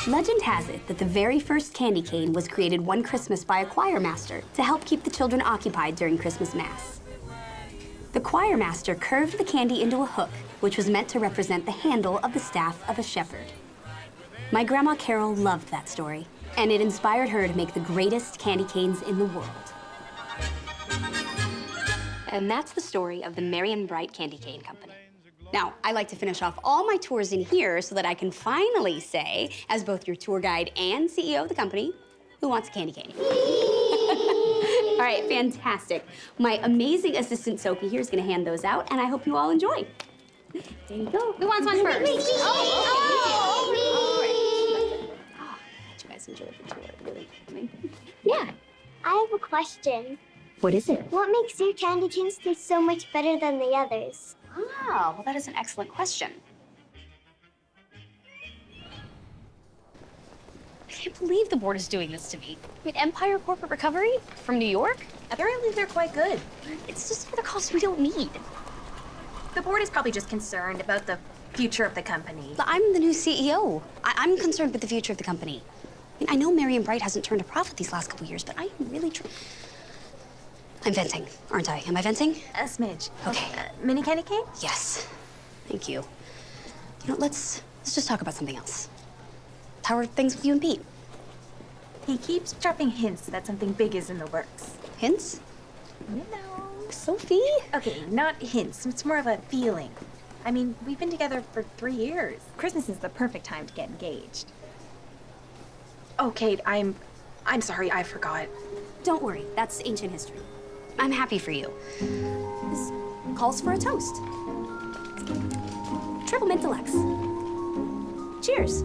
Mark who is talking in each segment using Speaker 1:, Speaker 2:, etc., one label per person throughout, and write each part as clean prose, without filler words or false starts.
Speaker 1: Legend has it that the very first candy cane was created one Christmas by a choir master to help keep the children occupied during Christmas Mass. The choir master curved the candy into a hook, which was meant to represent the handle of the staff of a shepherd. My grandma Carol loved that story, and it inspired her to make the greatest candy canes in the world. And that's the story of the Marion Bright Candy Cane Company. Now, I like to finish off all my tours in here so that I can finally say, as both your tour guide and CEO of the company, who wants a candy cane? All right, fantastic. My amazing assistant, Sophie, here is going to hand those out, and I hope you all enjoy. There you go. Who wants one first? Did you guys enjoy the tour? Really?
Speaker 2: Yeah. I have a question.
Speaker 1: What is it?
Speaker 2: What makes your candy canes taste so much better than the others?
Speaker 1: Oh, well, that is an excellent question. I can't believe the board is doing this to me. Wait, Empire Corporate Recovery? From New York?
Speaker 3: Apparently they're quite good.
Speaker 1: It's just for the cost we don't need.
Speaker 3: The board is probably just concerned about the future of the company.
Speaker 1: I'm the new CEO. I'm concerned with the future of the company. I mean, I know Marion Bright hasn't turned a profit these last couple years, but I am really I'm venting, aren't I? Am I venting?
Speaker 3: A smidge.
Speaker 1: Okay.
Speaker 3: Mini candy cane?
Speaker 1: Yes. Thank you. You know, let's just talk about something else. How are things with you and Pete?
Speaker 3: He keeps dropping hints that something big is in the works.
Speaker 1: Hints?
Speaker 3: You know.
Speaker 1: Sophie?
Speaker 3: Okay, not hints. It's more of a feeling. I mean, we've been together for 3 years. Christmas is the perfect time to get engaged. Oh, Kate, I'm sorry, I forgot.
Speaker 1: Don't worry, that's ancient history. I'm happy for you. This calls for a toast. Triple mint deluxe. Cheers.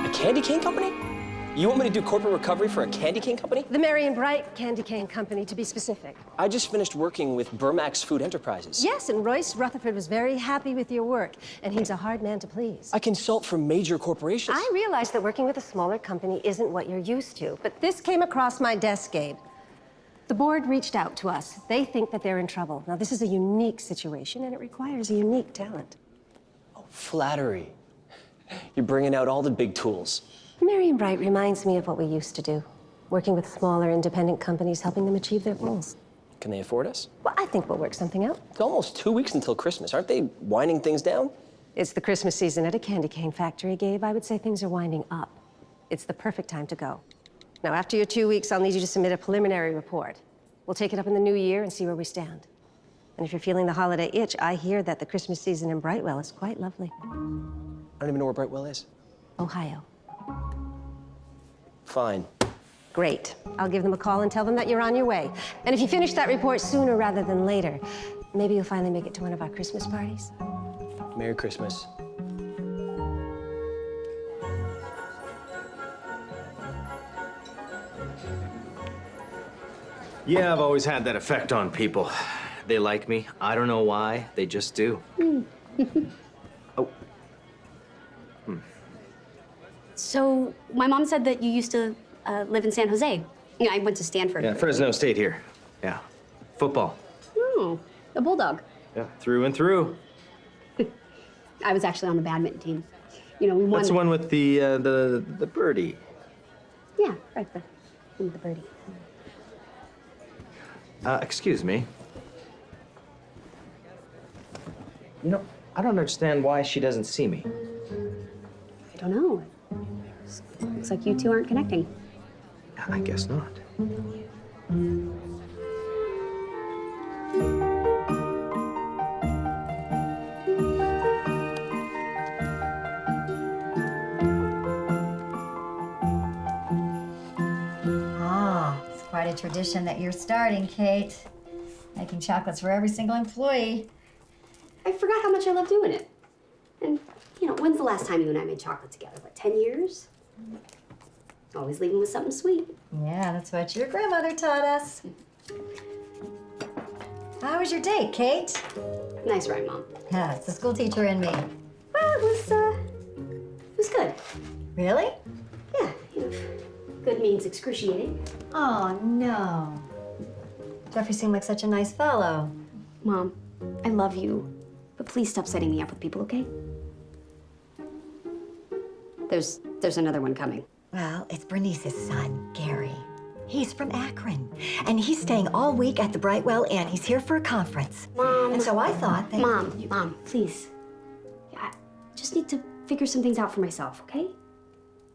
Speaker 4: A candy cane company? You want me to do corporate recovery for a candy cane company?
Speaker 5: The Marion Bright Candy Cane Company, to be specific.
Speaker 4: I just finished working with Burmax Food Enterprises.
Speaker 5: Yes, and Royce Rutherford was very happy with your work, and he's a hard man to please.
Speaker 4: I consult for major corporations.
Speaker 5: I realize that working with a smaller company isn't what you're used to, but this came across my desk, Gabe. The board reached out to us. They think that they're in trouble. Now, this is a unique situation, and it requires a unique talent.
Speaker 4: Oh, flattery. You're bringing out all the big tools.
Speaker 5: Marion Bright reminds me of what we used to do, working with smaller independent companies, helping them achieve their goals.
Speaker 4: Can they afford us?
Speaker 5: Well, I think we'll work something out.
Speaker 4: It's almost 2 weeks until Christmas. Aren't they winding things down?
Speaker 5: It's the Christmas season at a candy cane factory, Gabe. I would say things are winding up. It's the perfect time to go. Now, after your 2 weeks, I'll need you to submit a preliminary report. We'll take it up in the new year and see where we stand. And if you're feeling the holiday itch, I hear that the Christmas season in Brightwell is quite lovely.
Speaker 4: I don't even know where Brightwell is.
Speaker 5: Ohio.
Speaker 4: Fine.
Speaker 5: Great. I'll give them a call and tell them that you're on your way. And if you finish that report sooner rather than later, maybe you'll finally make it to one of our Christmas parties.
Speaker 4: Merry Christmas.
Speaker 6: Yeah, I've always had that effect on people. They like me. I don't know why. They just do. Oh.
Speaker 1: So, my mom said that you used to live in San Jose. You know, I went to Stanford.
Speaker 6: Yeah, Fresno State here. Yeah. Football.
Speaker 1: Oh, a Bulldog.
Speaker 6: Yeah, through and through.
Speaker 1: I was actually on the badminton team. You know, we won.
Speaker 6: That's the one with the birdie.
Speaker 1: Yeah, right, the one with the birdie.
Speaker 6: Excuse me. You know, I don't understand why she doesn't see me.
Speaker 1: I don't know. Looks like you two aren't connecting.
Speaker 6: I guess not.
Speaker 7: It's quite a tradition that you're starting, Kate. Making chocolates for every single employee.
Speaker 1: I forgot how much I love doing it. And, you know, when's the last time you and I made chocolate together? What, 10 years? Always leaving with something sweet.
Speaker 7: Yeah, that's what your grandmother taught us. How was your date, Kate?
Speaker 1: Nice ride, Mom.
Speaker 7: Yeah, it's the school teacher in me.
Speaker 1: Well, it was good.
Speaker 7: Really?
Speaker 1: Yeah, you know, good means excruciating.
Speaker 7: Oh, no. Jeffrey seemed like such a nice fellow.
Speaker 1: Mom, I love you, but please stop setting me up with people, okay? There's another one coming.
Speaker 7: Well, it's Bernice's son, Gary. He's from Akron, and he's staying all week at the Brightwell Inn. He's here for a conference.
Speaker 1: Mom.
Speaker 7: And so I thought that...
Speaker 1: Mom, please. I just need to figure some things out for myself, okay?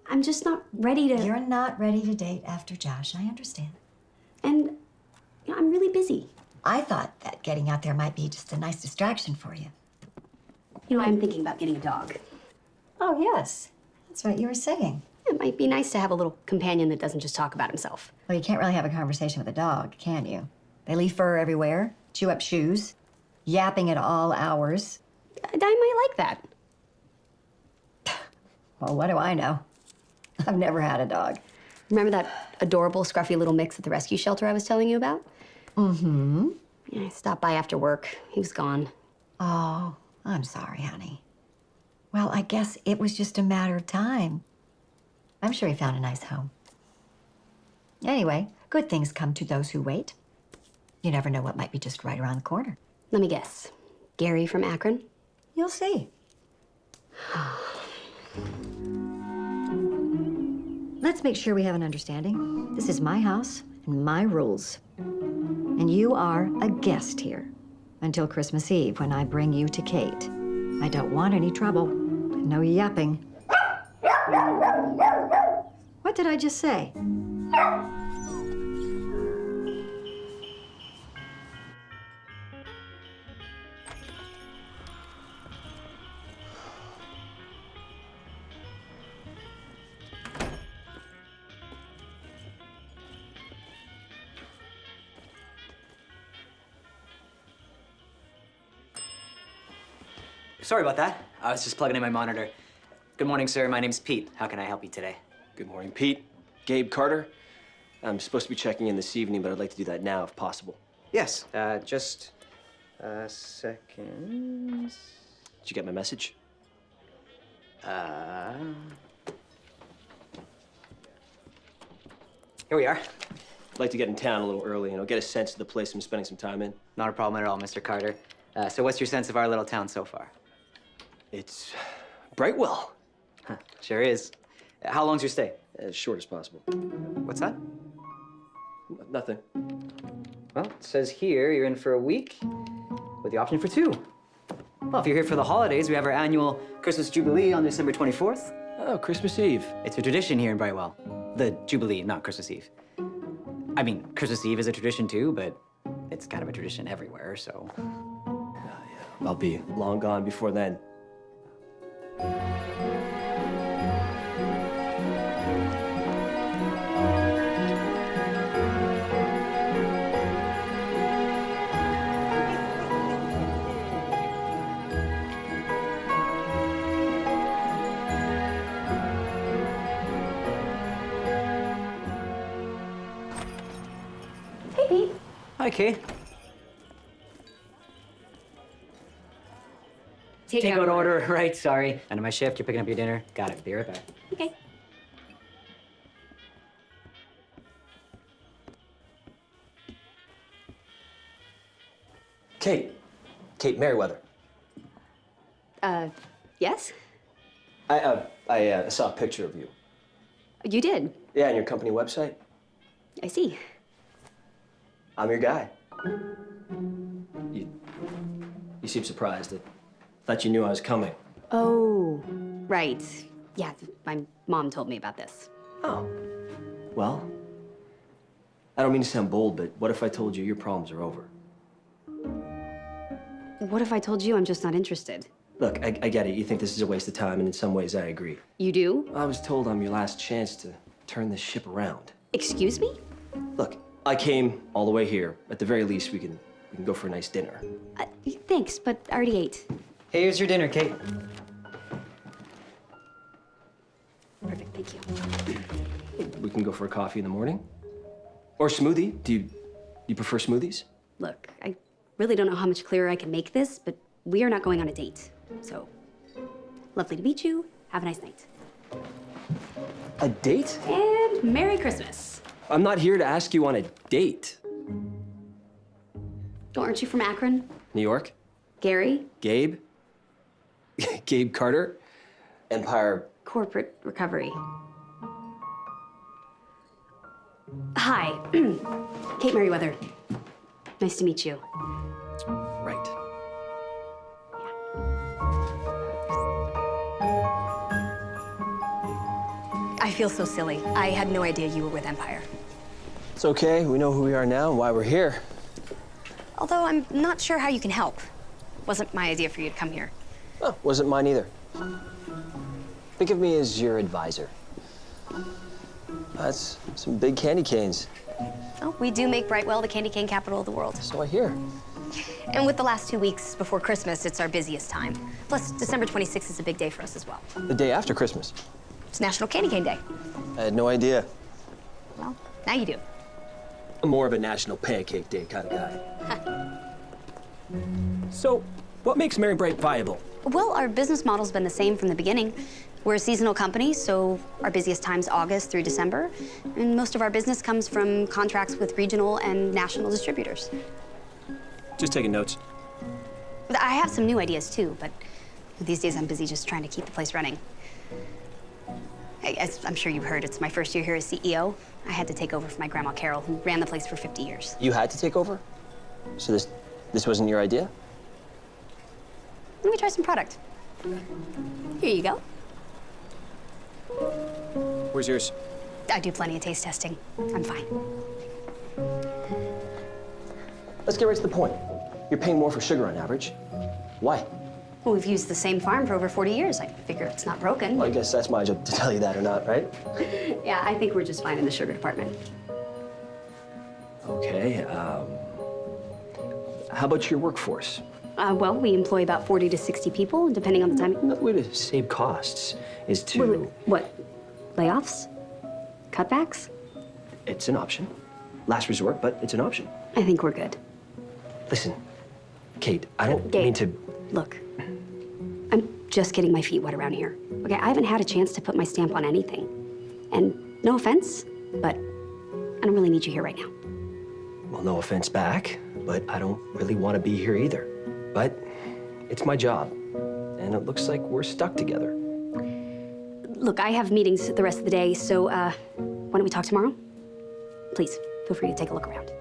Speaker 1: I'm just not ready to...
Speaker 7: You're not ready to date after Josh, I understand.
Speaker 1: And, you know, I'm really busy.
Speaker 7: I thought that getting out there might be just a nice distraction for you.
Speaker 1: You know, I'm thinking about getting a dog.
Speaker 7: Oh, yes. That's what you were saying.
Speaker 1: It might be nice to have a little companion that doesn't just talk about himself.
Speaker 7: Well, you can't really have a conversation with a dog, can you? They leave fur everywhere, chew up shoes, yapping at all hours.
Speaker 1: I might like that.
Speaker 7: Well, what do I know? I've never had a dog.
Speaker 1: Remember that adorable, scruffy little mix at the rescue shelter I was telling you about?
Speaker 7: Mm-hmm.
Speaker 1: Yeah, I stopped by after work. He was gone.
Speaker 7: Oh, I'm sorry, honey. Well, I guess it was just a matter of time. I'm sure he found a nice home. Anyway, good things come to those who wait. You never know what might be just right around the corner.
Speaker 1: Let me guess. Gary from Akron?
Speaker 7: You'll see. Let's make sure we have an understanding. This is my house and my rules. And you are a guest here until Christmas Eve when I bring you to Kate. I don't want any trouble. No yapping. What did I just say?
Speaker 8: Sorry about that. I was just plugging in my monitor. Good morning, sir. My name's Pete. How can I help you today?
Speaker 4: Good morning, Pete. Gabe Carter. I'm supposed to be checking in this evening, but I'd like to do that now if possible.
Speaker 8: Yes. Just a second.
Speaker 4: Did you get my message?
Speaker 8: Here we are.
Speaker 4: I'd like to get in town a little early, get a sense of the place I'm spending some time in.
Speaker 8: Not a problem at all, Mr. Carter. So what's your sense of our little town so far?
Speaker 4: It's Brightwell.
Speaker 8: Huh, sure is. How long's your stay?
Speaker 4: As short as possible.
Speaker 8: What's that?
Speaker 4: Nothing.
Speaker 8: Well, it says here you're in for a week with the option for 2. Well, if you're here for the holidays, we have our annual Christmas Jubilee on December 24th.
Speaker 4: Oh, Christmas Eve.
Speaker 8: It's a tradition here in Brightwell. The Jubilee, not Christmas Eve. I mean, Christmas Eve is a tradition too, but it's kind of a tradition everywhere, so.
Speaker 4: I'll be long gone before then.
Speaker 1: Hey, Pete.
Speaker 8: Hi, Kate. Takeout order, right, sorry. End of my shift, you're picking up your dinner. Got it, be right back.
Speaker 1: Okay.
Speaker 4: Kate Merriweather.
Speaker 1: Yes?
Speaker 4: I saw a picture of you.
Speaker 1: You did?
Speaker 4: Yeah, on your company website.
Speaker 1: I see.
Speaker 4: I'm your guy. You seem surprised. I thought you knew I was coming.
Speaker 1: Oh, right. Yeah, my mom told me about this.
Speaker 4: Oh. Well, I don't mean to sound bold, but what if I told you your problems are over?
Speaker 1: What if I told you I'm just not interested?
Speaker 4: Look, I get it. You think this is a waste of time, and in some ways I agree.
Speaker 1: You do?
Speaker 4: I was told I'm your last chance to turn this ship around.
Speaker 1: Excuse me?
Speaker 4: Look, I came all the way here. At the very least, we can go for a nice dinner.
Speaker 1: Thanks, but I already ate.
Speaker 8: Here's your dinner, Kate.
Speaker 4: can go for a coffee in the morning. Or smoothie. Do you prefer smoothies?
Speaker 1: Look, I really don't know how much clearer I can make this, but we are not going on a date. So, lovely to meet you. Have a nice night.
Speaker 4: A date?
Speaker 1: And Merry Christmas.
Speaker 4: I'm not here to ask you on a date.
Speaker 1: Oh, aren't you from Akron?
Speaker 4: New York?
Speaker 1: Gary?
Speaker 4: Gabe? Gabe Carter? Empire.
Speaker 1: Corporate recovery. Hi, Kate Merriweather. Nice to meet you.
Speaker 4: Right.
Speaker 1: I feel so silly. I had no idea you were with Empire.
Speaker 4: It's okay. We know who we are now and why we're here.
Speaker 1: Although I'm not sure how you can help. Wasn't my idea for you to come here.
Speaker 4: Oh, wasn't mine either. Think of me as your advisor. That's some big candy canes.
Speaker 1: Oh, we do make Brightwell the candy cane capital of the world.
Speaker 4: So I hear.
Speaker 1: And with the last 2 weeks before Christmas, it's our busiest time. Plus, December 26th is a big day for us as well.
Speaker 4: The day after Christmas.
Speaker 1: It's National Candy Cane Day.
Speaker 4: I had no idea.
Speaker 1: Well, now you do.
Speaker 4: I'm more of a National Pancake Day kind of guy. So, what makes Merry Bright viable?
Speaker 1: Well, our business model's been the same from the beginning. We're a seasonal company, so our busiest time's August through December. And most of our business comes from contracts with regional and national distributors.
Speaker 4: Just taking notes.
Speaker 1: I have some new ideas too, but these days I'm busy just trying to keep the place running. As I'm sure you've heard, it's my first year here as CEO. I had to take over for my grandma Carol, who ran the place for 50 years.
Speaker 4: You had to take over? So this wasn't your idea?
Speaker 1: Let me try some product. Here you go.
Speaker 4: Where's yours?
Speaker 1: I do plenty of taste testing. I'm fine.
Speaker 4: Let's get right to the point. You're paying more for sugar on average. Why?
Speaker 1: Well, we've used the same farm for over 40 years. I figure it's not broken.
Speaker 4: Well, I guess that's my job to tell you that or not, right?
Speaker 1: Yeah, I think we're just fine in the sugar department.
Speaker 4: Okay, how about your workforce?
Speaker 1: Well, we employ about 40 to 60 people, depending on the time.
Speaker 4: Another way to save costs is to...
Speaker 1: What? Layoffs? Cutbacks?
Speaker 4: It's an option. Last resort, but it's an option.
Speaker 1: I think we're good.
Speaker 4: Listen, Kate, I don't
Speaker 1: Gabe,
Speaker 4: mean to...
Speaker 1: Look, I'm just getting my feet wet around here. Okay, I haven't had a chance to put my stamp on anything. And no offense, but I don't really need you here right now.
Speaker 4: Well, no offense back, but I don't really want to be here either. But it's my job, and it looks like we're stuck together.
Speaker 1: Look, I have meetings the rest of the day, so why don't we talk tomorrow? Please, feel free to take a look around.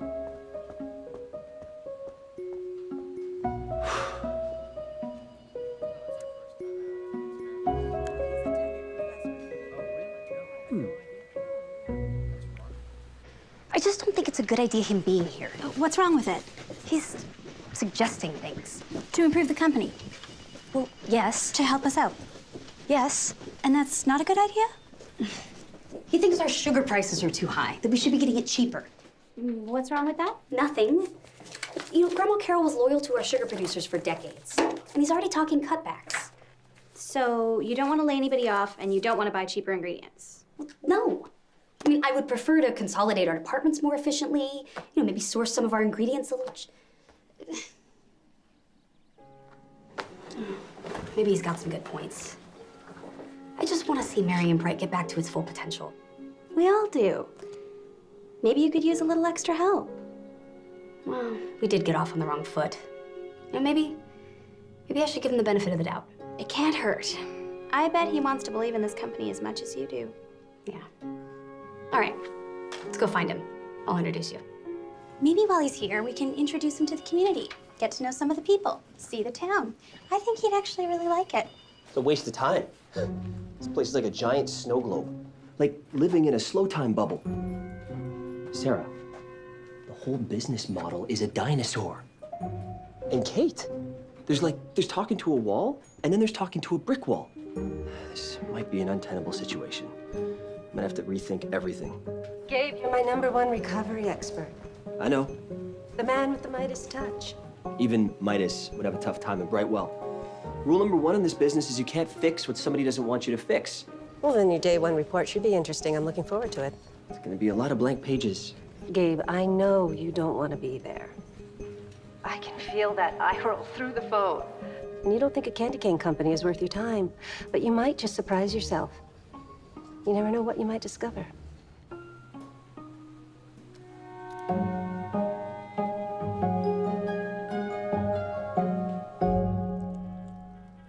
Speaker 1: I just don't think it's a good idea him being here.
Speaker 9: What's wrong with it?
Speaker 1: He's suggesting things.
Speaker 9: To improve the company,
Speaker 1: Well, yes.
Speaker 9: to help us out.
Speaker 1: Yes.
Speaker 9: And that's not a good idea?
Speaker 1: He thinks our sugar prices are too high, that we should be getting it cheaper.
Speaker 9: What's wrong with that?
Speaker 1: Nothing. You know, Grandma Carol was loyal to our sugar producers for decades, and he's already talking cutbacks.
Speaker 9: So you don't want to lay anybody off, and you don't want to buy cheaper ingredients.
Speaker 1: No. I mean, I would prefer to consolidate our departments more efficiently, you know, maybe source some of our ingredients a little... Maybe he's got some good points. I just want to see Merry and Bright get back to its full potential.
Speaker 9: We all do. Maybe you could use a little extra help.
Speaker 1: Well, we did get off on the wrong foot. You know, maybe I should give him the benefit of the doubt.
Speaker 9: It can't hurt. I bet he wants to believe in this company as much as you do.
Speaker 1: Yeah. All right, let's go find him. I'll introduce you.
Speaker 9: Maybe while he's here, we can introduce him to the community, get to know some of the people, see the town. I think he'd actually really like it.
Speaker 4: It's a waste of time. This place is like a giant snow globe. Like living in a slow time bubble. Sarah, the whole business model is a dinosaur. And Kate, there's talking to a wall, and then there's talking to a brick wall. This might be an untenable situation. I'm gonna have to rethink everything.
Speaker 5: Gabe, you're my #1 recovery expert.
Speaker 4: I know.
Speaker 5: The man with the Midas touch.
Speaker 4: Even Midas would have a tough time in Brightwell. Rule #1 in this business is you can't fix what somebody doesn't want you to fix.
Speaker 5: Well, then your day 1 report should be interesting. I'm looking forward to it.
Speaker 4: It's gonna be a lot of blank pages.
Speaker 5: Gabe, I know you don't want to be there. I can feel that eye roll through the phone. And you don't think a candy cane company is worth your time, but you might just surprise yourself. You never know what you might discover.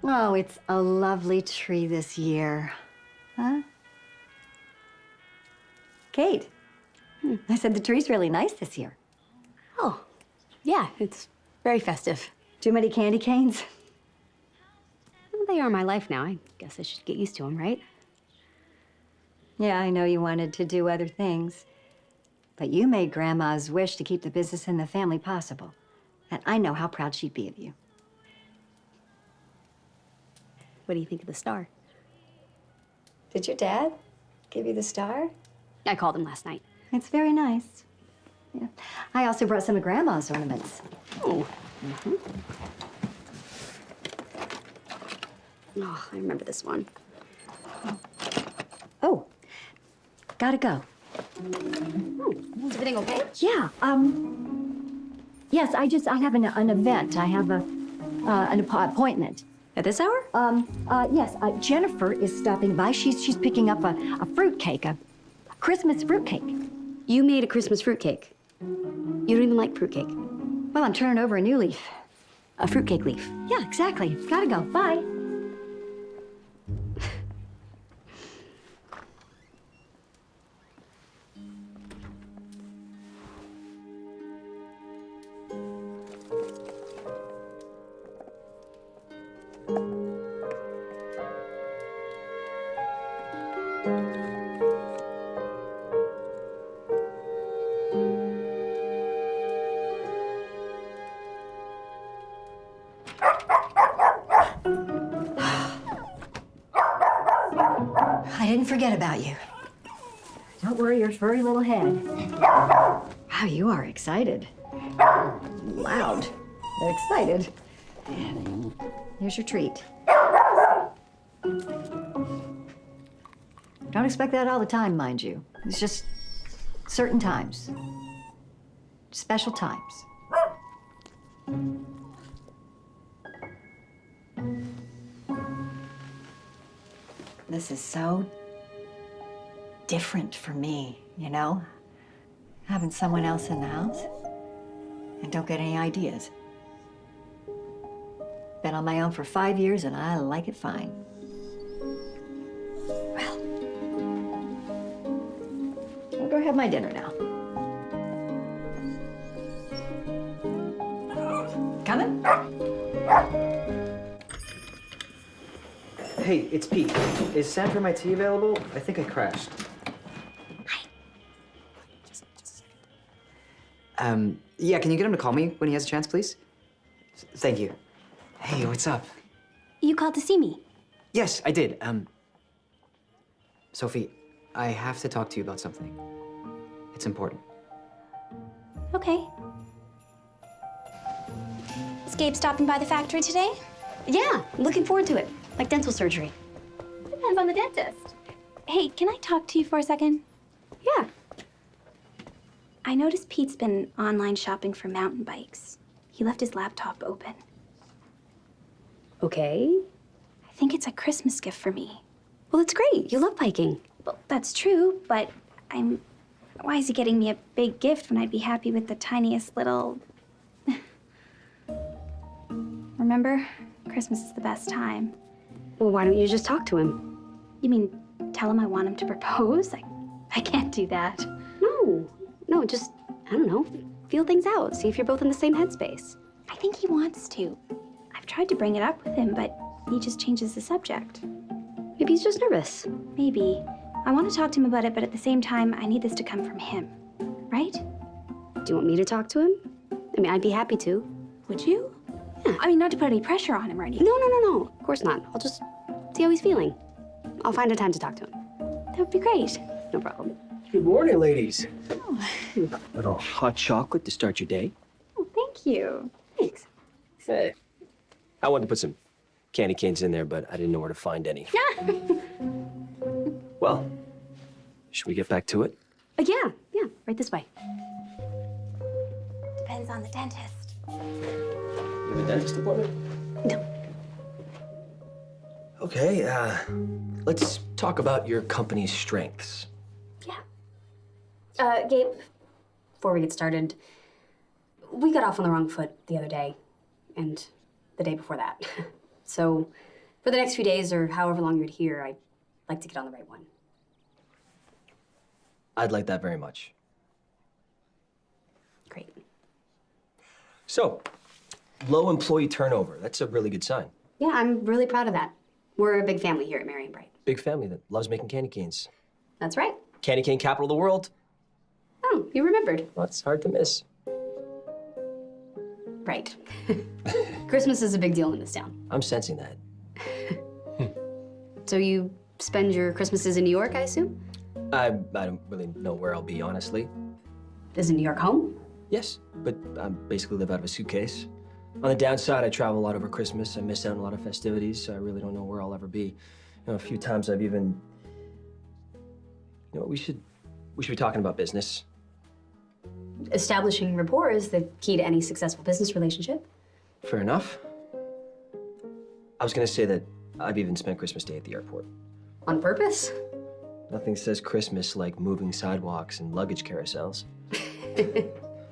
Speaker 7: Oh, it's a lovely tree this year. Huh? Kate, I said the tree's really nice this year.
Speaker 1: Oh, yeah, it's very festive.
Speaker 7: Too many candy canes?
Speaker 1: Well, they are my life now. I guess I should get used to them, right?
Speaker 7: Yeah, I know you wanted to do other things, but you made Grandma's wish to keep the business in the family possible. And I know how proud she'd be of you.
Speaker 1: What do you think of the star?
Speaker 7: Did your dad give you the star?
Speaker 1: I called him last night.
Speaker 7: It's very nice. Yeah. I also brought some of Grandma's ornaments.
Speaker 1: Oh. Oh, I remember this one.
Speaker 7: Oh, gotta go.
Speaker 1: Oh, is everything okay?
Speaker 7: Yeah, yes, I have an event. I have an appointment.
Speaker 1: At this hour?
Speaker 7: Yes, Jennifer is stopping by. She's picking up a fruitcake, a Christmas fruitcake.
Speaker 1: You made a Christmas fruitcake. You don't even like fruitcake.
Speaker 7: Well, I'm turning over a new leaf.
Speaker 1: A fruitcake leaf.
Speaker 7: Yeah, exactly. Gotta go. Bye. I didn't forget about you. Don't worry your furry little head. Wow, you are excited. Loud, but excited. Here's your treat. Don't expect that all the time, mind you. It's just certain times. Special times. This is so different for me, you know? Having someone else in the house and don't get any ideas. Been on my own for 5 years and I like it fine. Well, I'll go have my dinner now. Coming?
Speaker 8: Hey, it's Pete. Is Sam for my tea available? I think I crashed. Yeah, can you get him to call me when he has a chance, please? Thank you. Hey, what's up?
Speaker 9: You called to see me.
Speaker 8: Yes, I did. Sophie, I have to talk to you about something. It's important.
Speaker 9: Okay. Is Gabe stopping by the factory today?
Speaker 1: Yeah, looking forward to it. Like dental surgery.
Speaker 9: Depends on the dentist. Hey, can I talk to you for a second?
Speaker 1: Yeah.
Speaker 9: I noticed Pete's been online shopping for mountain bikes. He left his laptop open.
Speaker 1: Okay.
Speaker 9: I think it's a Christmas gift for me.
Speaker 1: Well, it's great. You love biking.
Speaker 9: Well, that's true, but why is he getting me a big gift when I'd be happy with the tiniest little... Remember? Christmas is the best time.
Speaker 1: Well, why don't you just talk to him?
Speaker 9: You mean tell him I want him to propose? I can't do that.
Speaker 1: No, just, I don't know, feel things out. See if you're both in the same headspace.
Speaker 9: I think he wants to. I've tried to bring it up with him, but he just changes the subject.
Speaker 1: Maybe he's just nervous.
Speaker 9: Maybe. I want to talk to him about it, but at the same time, I need this to come from him. Right?
Speaker 1: Do you want me to talk to him? I mean, I'd be happy to.
Speaker 9: Would you?
Speaker 1: Yeah.
Speaker 9: I mean, not to put any pressure on him or anything.
Speaker 1: No. Of course not. I'll just see how he's feeling. I'll find a time to talk to him.
Speaker 9: That would be great.
Speaker 1: No problem.
Speaker 4: Good morning, ladies. A little hot chocolate to start your day.
Speaker 9: Oh, thank you.
Speaker 1: Thanks.
Speaker 4: Hey. I wanted to put some candy canes in there, but I didn't know where to find any. Well, should we get back to it?
Speaker 1: Yeah, right this way.
Speaker 9: Depends on the dentist.
Speaker 4: You have a dentist appointment?
Speaker 1: No.
Speaker 4: Okay, let's talk about your company's strengths.
Speaker 1: Gabe, before we get started, we got off on the wrong foot the other day, and the day before that. So, for the next few days, or however long you're here, I'd like to get on the right one.
Speaker 4: I'd like that very much.
Speaker 1: Great.
Speaker 4: So, low employee turnover. That's a really good sign.
Speaker 1: Yeah, I'm really proud of that. We're a big family here at Marion Bright.
Speaker 4: Big family that loves making candy canes.
Speaker 1: That's right.
Speaker 4: Candy cane capital of the world.
Speaker 1: Oh, you remembered.
Speaker 4: Well, it's hard to miss.
Speaker 1: Right. Christmas is a big deal in this town.
Speaker 4: I'm sensing that.
Speaker 1: So you spend your Christmases in New York, I assume?
Speaker 4: I don't really know where I'll be, honestly.
Speaker 1: Is New York home?
Speaker 4: Yes, but I basically live out of a suitcase. On the downside, I travel a lot over Christmas. I miss out on a lot of festivities, so I really don't know where I'll ever be. You know, a few times I've even... You know, we should be talking about business.
Speaker 1: Establishing rapport is the key to any successful business relationship.
Speaker 4: Fair enough. I was gonna say that I've even spent Christmas Day at the airport.
Speaker 1: On purpose?
Speaker 4: Nothing says Christmas like moving sidewalks and luggage carousels.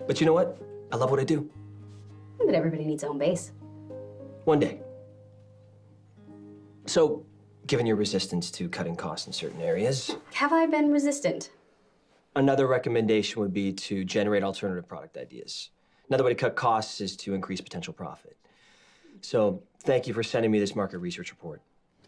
Speaker 4: But you know what? I love what I do.
Speaker 1: But everybody needs a home base.
Speaker 4: One day. So, given your resistance to cutting costs in certain areas,
Speaker 1: Have I been resistant?
Speaker 4: another recommendation would be to generate alternative product ideas. Another way to cut costs is to increase potential profit. So, thank you for sending me this market research report.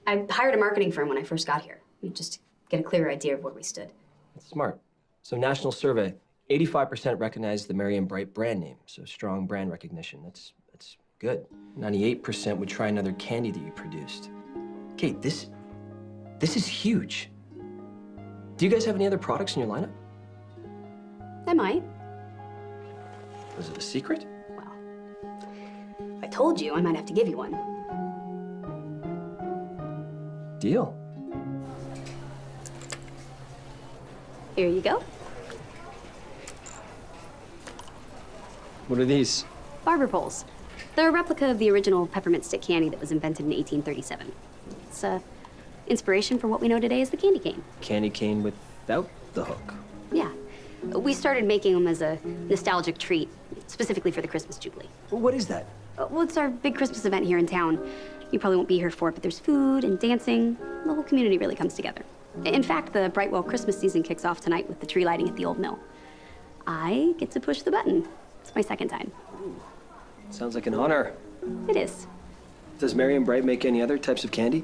Speaker 1: I hired a marketing firm when I first got here, just to get a clearer idea of where we stood.
Speaker 4: That's smart. So, national survey, 85% recognize the Marion Bright brand name, so strong brand recognition. That's good. 98% would try another candy that you produced. Kate, this is huge. Do you guys have any other products in your lineup?
Speaker 1: I might.
Speaker 4: Was it a secret?
Speaker 1: Well, if I told you, I might have to give you one.
Speaker 4: Deal.
Speaker 1: Here you go.
Speaker 4: What are these?
Speaker 1: Barber poles. They're a replica of the original peppermint stick candy that was invented in 1837. It's inspiration for what we know today as the candy cane.
Speaker 4: Candy cane without the hook.
Speaker 1: Yeah. We started making them as a nostalgic treat, specifically for the Christmas Jubilee.
Speaker 4: Well, what is that?
Speaker 1: Well, it's our big Christmas event here in town. You probably won't be here for it, but there's food and dancing. The whole community really comes together. In fact, the Brightwell Christmas season kicks off tonight with the tree lighting at the old mill. I get to push the button. It's my second time.
Speaker 4: Sounds like an honor.
Speaker 1: It is.
Speaker 4: Does Marion Bright make any other types of candy?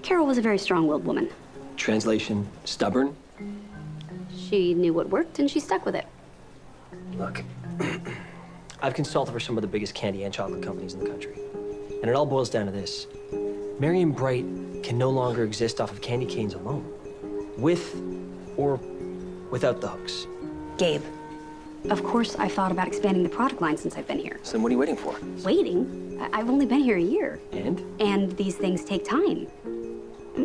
Speaker 1: Carol was a very strong-willed woman.
Speaker 4: Translation, stubborn?
Speaker 1: She knew what worked, and she stuck with it.
Speaker 4: Look, I've consulted for some of the biggest candy and chocolate companies in the country. And it all boils down to this. Marion Bright can no longer exist off of candy canes alone. With or without the hooks.
Speaker 1: Gabe, of course I've thought about expanding the product line since I've been here.
Speaker 4: So then what are you waiting for?
Speaker 1: Waiting? I've only been here a year.
Speaker 4: And?
Speaker 1: And these things take time.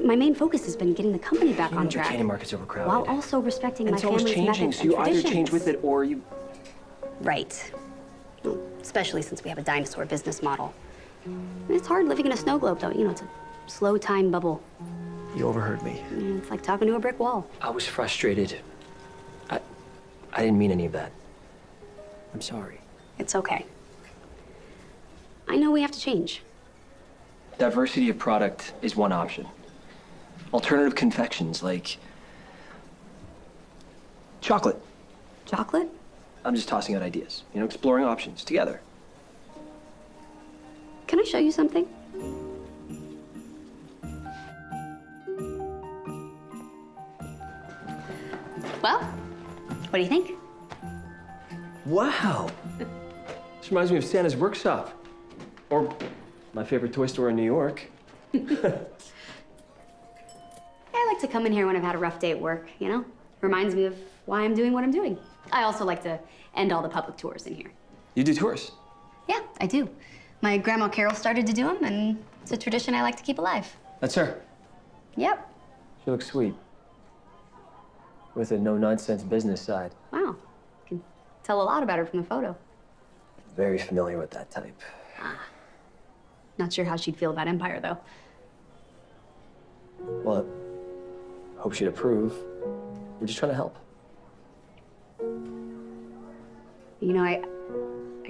Speaker 1: My main focus has been getting the company back on
Speaker 4: The
Speaker 1: track.
Speaker 4: candy market's overcrowded.
Speaker 1: While also respecting
Speaker 4: and
Speaker 1: my
Speaker 4: it's always
Speaker 1: family's
Speaker 4: changing,
Speaker 1: methods
Speaker 4: so you
Speaker 1: and
Speaker 4: either
Speaker 1: traditions.
Speaker 4: change with it or you...
Speaker 1: Right. Especially since we have a dinosaur business model. And it's hard living in a snow globe, though. You know, it's a slow time bubble.
Speaker 4: You overheard me.
Speaker 1: And it's like talking to a brick wall.
Speaker 4: I was frustrated. I didn't mean any of that. I'm sorry.
Speaker 1: It's okay. I know we have to change.
Speaker 4: Diversity of product is one option. Alternative confections like chocolate.
Speaker 1: Chocolate?
Speaker 4: I'm just tossing out ideas, you know, exploring options together.
Speaker 1: Can I show you something? Well, what do you think?
Speaker 4: Wow. This reminds me of Santa's workshop. Or my favorite toy store in New York.
Speaker 1: I like to come in here when I've had a rough day at work, you know? Reminds me of why I'm doing what I'm doing. I also like to end all the public tours in here.
Speaker 4: You do tours?
Speaker 1: Yeah, I do. My grandma Carol started to do them, and it's a tradition I like to keep alive.
Speaker 4: That's her.
Speaker 1: Yep.
Speaker 4: She looks sweet. with a no-nonsense business side.
Speaker 1: Wow. Can tell a lot about her from the photo.
Speaker 4: Very familiar with that type.
Speaker 1: Not sure how she'd feel about Empire, though.
Speaker 4: Well, hope she'd approve. We're just trying to help.
Speaker 1: You know, I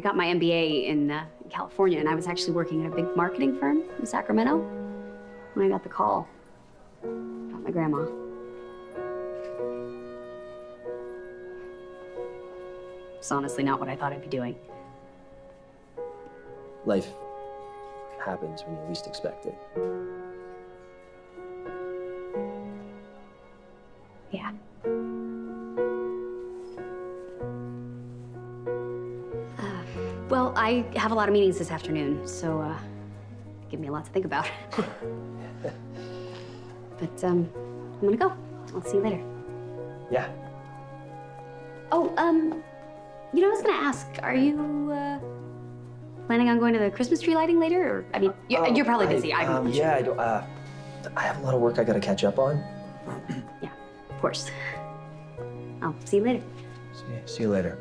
Speaker 1: got my MBA in California, and I was actually working at a big marketing firm in Sacramento when I got the call about my grandma. It's honestly not what I thought I'd be doing.
Speaker 4: Life happens when you least expect it.
Speaker 1: Yeah. Well, I have a lot of meetings this afternoon, so give me a lot to think about. But I'm gonna go. I'll see you later.
Speaker 4: Yeah.
Speaker 1: Oh, you know, I was gonna ask, are you planning on going to the Christmas tree lighting later? Or, I mean, you're probably busy.
Speaker 4: I don't. I have a lot of work I gotta catch up on.
Speaker 1: Yeah, of course. I'll see you later.
Speaker 4: See you later.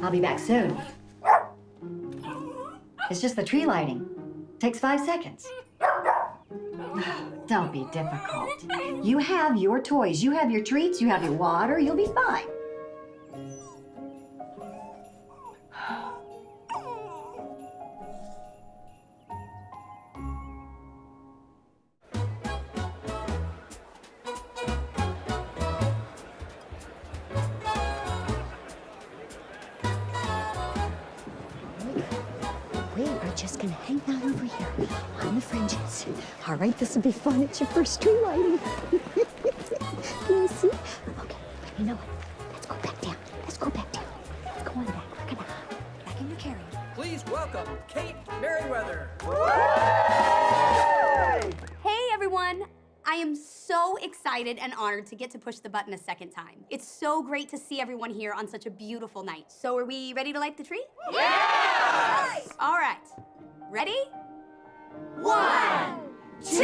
Speaker 7: I'll be back soon. It's just the tree lighting. Takes 5 seconds. Don't be difficult. You have your toys, you have your treats, you have your water, you'll be fine.
Speaker 2: We are just gonna hang out over here on the fringes. All right, this will be fun. It's your first tree lighting. You see? Okay, you know what? Let's go back down. Let's go back down. Let's go on back. We're gonna back in your carriage.
Speaker 10: Please welcome Kate Merriweather.
Speaker 1: Hey, everyone. I am so excited and honored to get to push the button a second time. It's so great to see everyone here on such a beautiful night. So are we ready to light the tree? Yes! All right. Ready? 1, 2,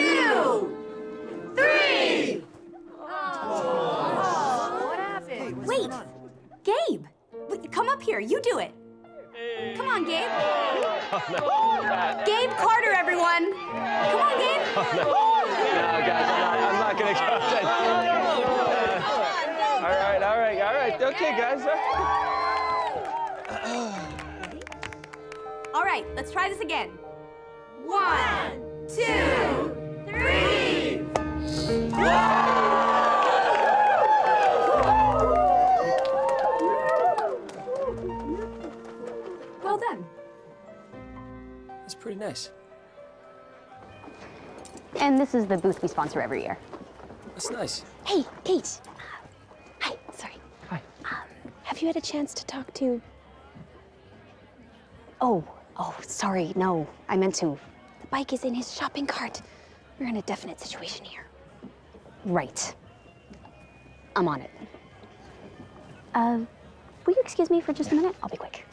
Speaker 1: 3!
Speaker 3: What happened?
Speaker 1: Wait, Gabe, come up here. You do it. Come on, Gabe. Gabe Carter, everyone. Come on, Gabe.
Speaker 11: No, guys, I'm not gonna go. All right. Okay, guys.
Speaker 1: All right, let's try this again. 1, 2, 3! Well done.
Speaker 4: That's pretty nice.
Speaker 1: And this is the booth we sponsor every year.
Speaker 4: That's nice.
Speaker 9: Hey, Kate. Hi, sorry.
Speaker 4: Hi.
Speaker 9: Have you had a chance to talk to... Oh, sorry, no, I meant to. The bike is in his shopping cart. We're in a definite situation here.
Speaker 1: Right. I'm on it.
Speaker 9: Will you excuse me for just a minute? I'll be quick.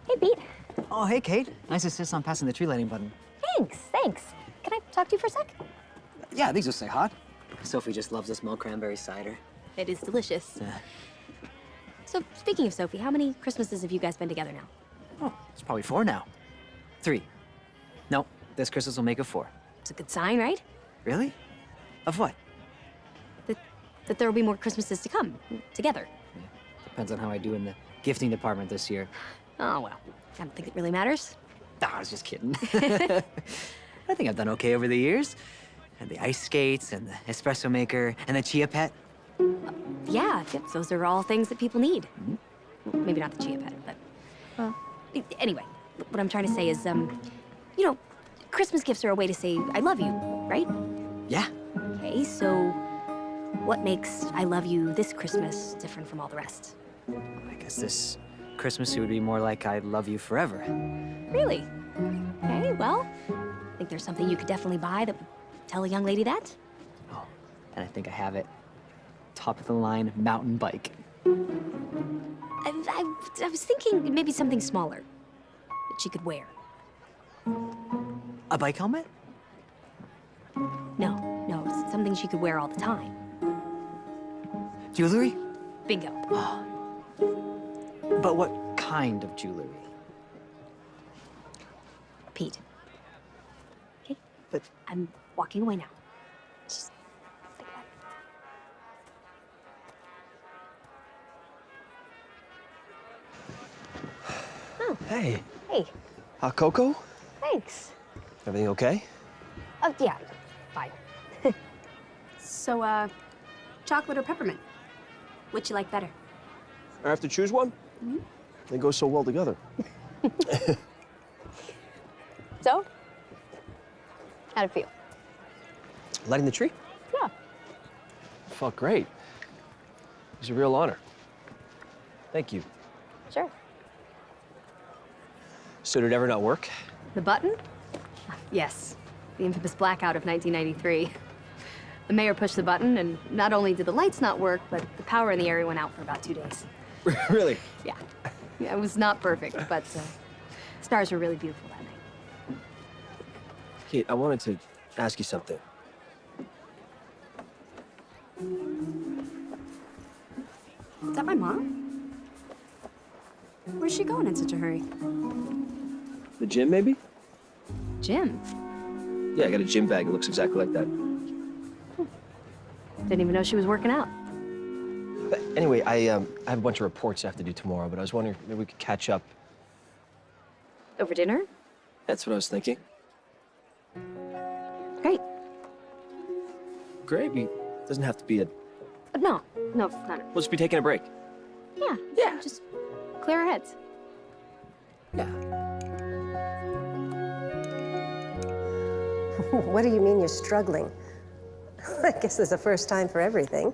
Speaker 9: Hey, Pete.
Speaker 8: Oh, hey, Kate. Nice assist on passing the tree lighting button.
Speaker 9: Thanks. Can I talk to you for a sec?
Speaker 8: Yeah, these will stay hot. Sophie just loves this milk cranberry cider.
Speaker 1: It is delicious. So, speaking of Sophie, how many Christmases have you guys been together now?
Speaker 8: Oh, it's probably 4 now. 3. No, this Christmas will make it 4.
Speaker 1: It's a good sign, right?
Speaker 8: Really? Of what?
Speaker 1: That there will be more Christmases to come, together.
Speaker 8: Yeah, depends on how I do in the gifting department this year.
Speaker 1: Oh, well, I don't think it really matters.
Speaker 8: Nah, I was just kidding. I think I've done okay over the years. And the ice skates, and the espresso maker, and the chia pet.
Speaker 1: Yeah, those are all things that people need. Well, maybe not the chia pet, but... Well, anyway, what I'm trying to say is, you know, Christmas gifts are a way to say I love you, right?
Speaker 8: Yeah.
Speaker 1: Okay, so what makes I love you this Christmas different from all the rest?
Speaker 8: I guess this Christmas it would be more like I love you forever.
Speaker 1: Really? Okay, well, I think there's something you could definitely buy that would tell a young lady that.
Speaker 8: Oh, and I think I have it. Top of the line mountain bike.
Speaker 1: I was thinking maybe something smaller that she could wear.
Speaker 8: A bike helmet?
Speaker 1: No, something she could wear all the time.
Speaker 8: Jewelry?
Speaker 1: Bingo.
Speaker 8: But what kind of jewelry?
Speaker 1: Pete. Okay?
Speaker 8: But
Speaker 1: I'm walking away now. Just think about it. Oh.
Speaker 4: Hey.
Speaker 1: Hey,
Speaker 4: Hot cocoa?
Speaker 1: thanks.
Speaker 4: Everything okay?
Speaker 1: Yeah, fine. So, chocolate or peppermint? Which you like better?
Speaker 4: I have to choose one? They go so well together.
Speaker 1: So? How'd it feel?
Speaker 4: Lighting the tree?
Speaker 1: Yeah.
Speaker 4: Felt great. It was a real honor. Thank you.
Speaker 1: Sure.
Speaker 4: So did it ever not work?
Speaker 1: The button? Yes. The infamous blackout of 1993. The mayor pushed the button, and not only did the lights not work, but the power in the area went out for about 2 days.
Speaker 4: Really?
Speaker 1: Yeah. Yeah, it was not perfect, but stars were really beautiful that night.
Speaker 4: Kate, I wanted to ask you something.
Speaker 1: Is that my mom? Where's she going in such a hurry?
Speaker 4: The gym, maybe?
Speaker 1: Jim.
Speaker 4: Yeah, I got a gym bag. It looks exactly like that.
Speaker 1: Didn't even know she was working out.
Speaker 4: But anyway, I have a bunch of reports I have to do tomorrow, but I was wondering if maybe we could catch up.
Speaker 1: Over dinner?
Speaker 4: That's what I was thinking.
Speaker 1: Great.
Speaker 4: Great. It doesn't have to be a...
Speaker 1: But no, it's not.
Speaker 4: We'll just be taking a break.
Speaker 1: Yeah. Just clear our heads.
Speaker 4: Yeah.
Speaker 5: What do you mean you're struggling? I guess there's a first time for everything.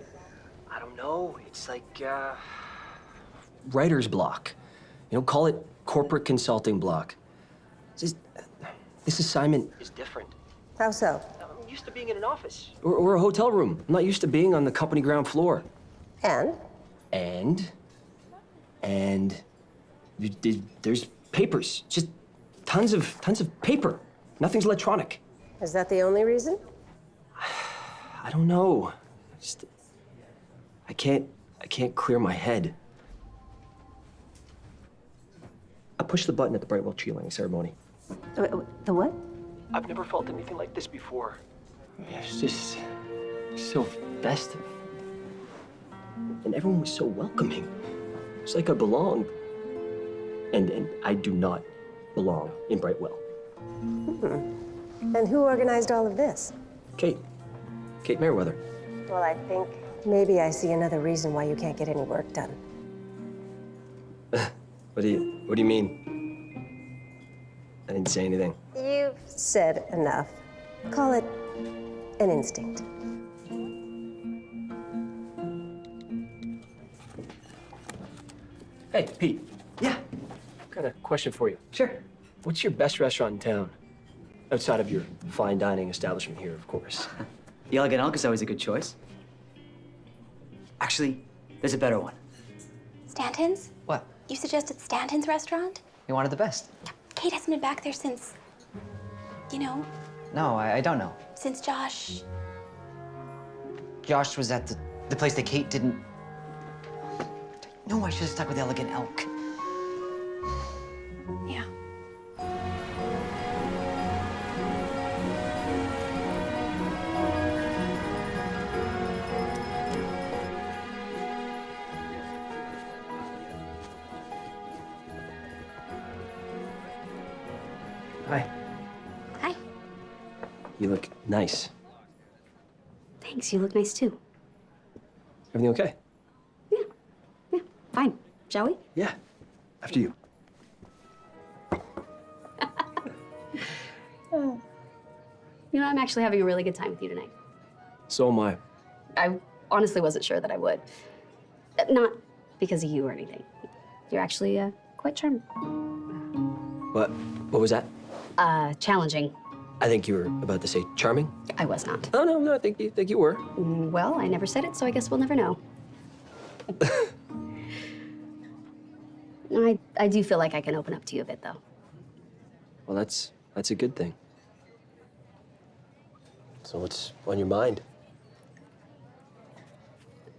Speaker 4: I don't know. It's like, writer's block. You know, call it corporate consulting block. Just, this assignment is different.
Speaker 5: How so?
Speaker 4: I'm used to being in an office. Or a hotel room. I'm not used to being on the company ground floor.
Speaker 5: And?
Speaker 4: And there's papers. Just tons of paper. Nothing's electronic.
Speaker 5: Is that the only reason?
Speaker 4: I don't know. I can't clear my head. I pushed the button at the Brightwell tree lighting ceremony.
Speaker 5: The what?
Speaker 4: I've never felt anything like this before. It's just so festive. And everyone was so welcoming. It's like I belonged. And I do not belong in Brightwell.
Speaker 5: And who organized all of this?
Speaker 4: Kate Merriweather.
Speaker 5: Well, I think maybe I see another reason why you can't get any work done.
Speaker 4: What do you mean? I didn't say anything.
Speaker 5: You've said enough. Call it an instinct.
Speaker 4: Hey, Pete.
Speaker 8: Yeah.
Speaker 4: Got a question for you.
Speaker 8: Sure.
Speaker 4: What's your best restaurant in town? Outside of your fine dining establishment here, of course.
Speaker 8: The Elegant Elk is always a good choice. Actually, there's a better one.
Speaker 9: Stanton's?
Speaker 8: What?
Speaker 9: You suggested Stanton's restaurant?
Speaker 8: You wanted the best.
Speaker 9: Kate hasn't been back there since, you know,
Speaker 8: No, I don't know.
Speaker 9: since Josh.
Speaker 8: Josh was at the place that Kate didn't... No, I should have stuck with Elegant Elk.
Speaker 9: Yeah.
Speaker 4: Hi.
Speaker 9: Hi.
Speaker 4: You look nice.
Speaker 1: Thanks, you look nice too.
Speaker 4: Everything okay?
Speaker 1: Yeah, fine. Shall we?
Speaker 4: Yeah. After you.
Speaker 1: You know, I'm actually having a really good time with you tonight.
Speaker 4: So am I.
Speaker 1: I honestly wasn't sure that I would. Not because of you or anything. You're actually quite charming.
Speaker 4: What? What was that?
Speaker 1: Challenging.
Speaker 4: I think you were about to say charming.
Speaker 1: I was not.
Speaker 4: Oh, no, I think you were.
Speaker 1: Well, I never said it, so I guess we'll never know. I do feel like I can open up to you a bit, though.
Speaker 4: Well, that's a good thing. So what's on your mind?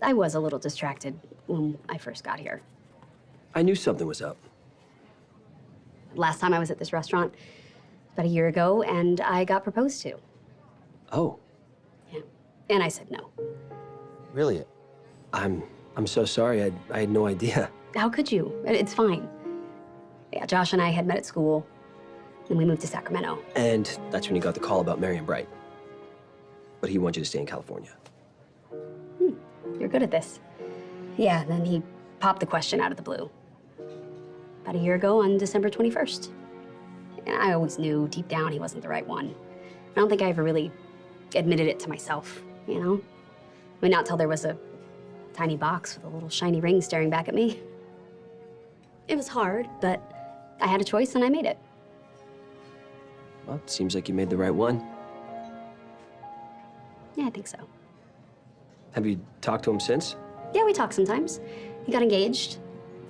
Speaker 1: I was a little distracted when I first got here.
Speaker 4: I knew something was up.
Speaker 1: Last time I was at this restaurant, about a year ago, and I got proposed to.
Speaker 4: Oh,
Speaker 1: Yeah. And I said no.
Speaker 4: really? I'm so sorry. I had no idea.
Speaker 1: How could you? It's fine. Yeah, Josh and I had met at school, and we moved to Sacramento.
Speaker 4: And that's when you got the call about Marion Bright. But he wanted you to stay in California.
Speaker 1: You're good at this. Yeah, then he popped the question out of the blue. About a year ago on December 21st. And I always knew deep down he wasn't the right one. I don't think I ever really admitted it to myself, you know? I mean, not till there was a tiny box with a little shiny ring staring back at me. It was hard, but I had a choice and I made it.
Speaker 4: Well, it seems like you made the right one.
Speaker 1: Yeah, I think so.
Speaker 4: Have you talked to him since?
Speaker 1: Yeah, we talk sometimes. He got engaged.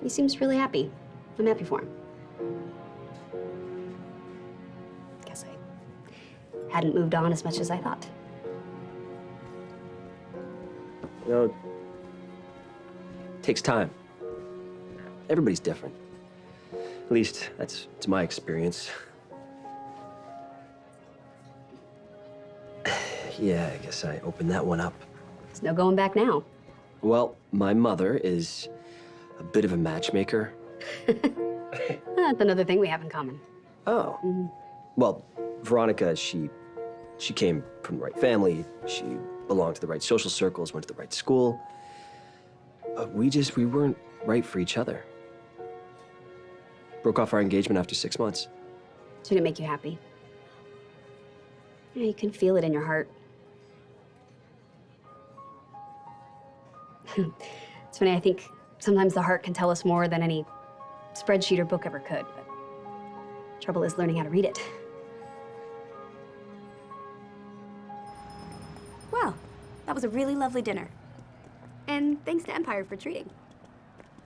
Speaker 1: He seems really happy. I'm happy for him. Guess I hadn't moved on as much as I thought.
Speaker 4: You know, it takes time. Everybody's different. At least, that's my experience. Yeah, I guess I opened that one up.
Speaker 1: There's no going back now.
Speaker 4: Well, my mother is a bit of a matchmaker.
Speaker 1: That's another thing we have in common.
Speaker 4: Oh. Well, Veronica, she came from the right family. She belonged to the right social circles, went to the right school. But we weren't right for each other. Broke off our engagement after 6 months.
Speaker 1: Did it make you happy? Yeah, you can feel it in your heart. It's funny, I think sometimes the heart can tell us more than any spreadsheet or book ever could, but trouble is learning how to read it. Well, that was a really lovely dinner. And thanks to Empire for treating.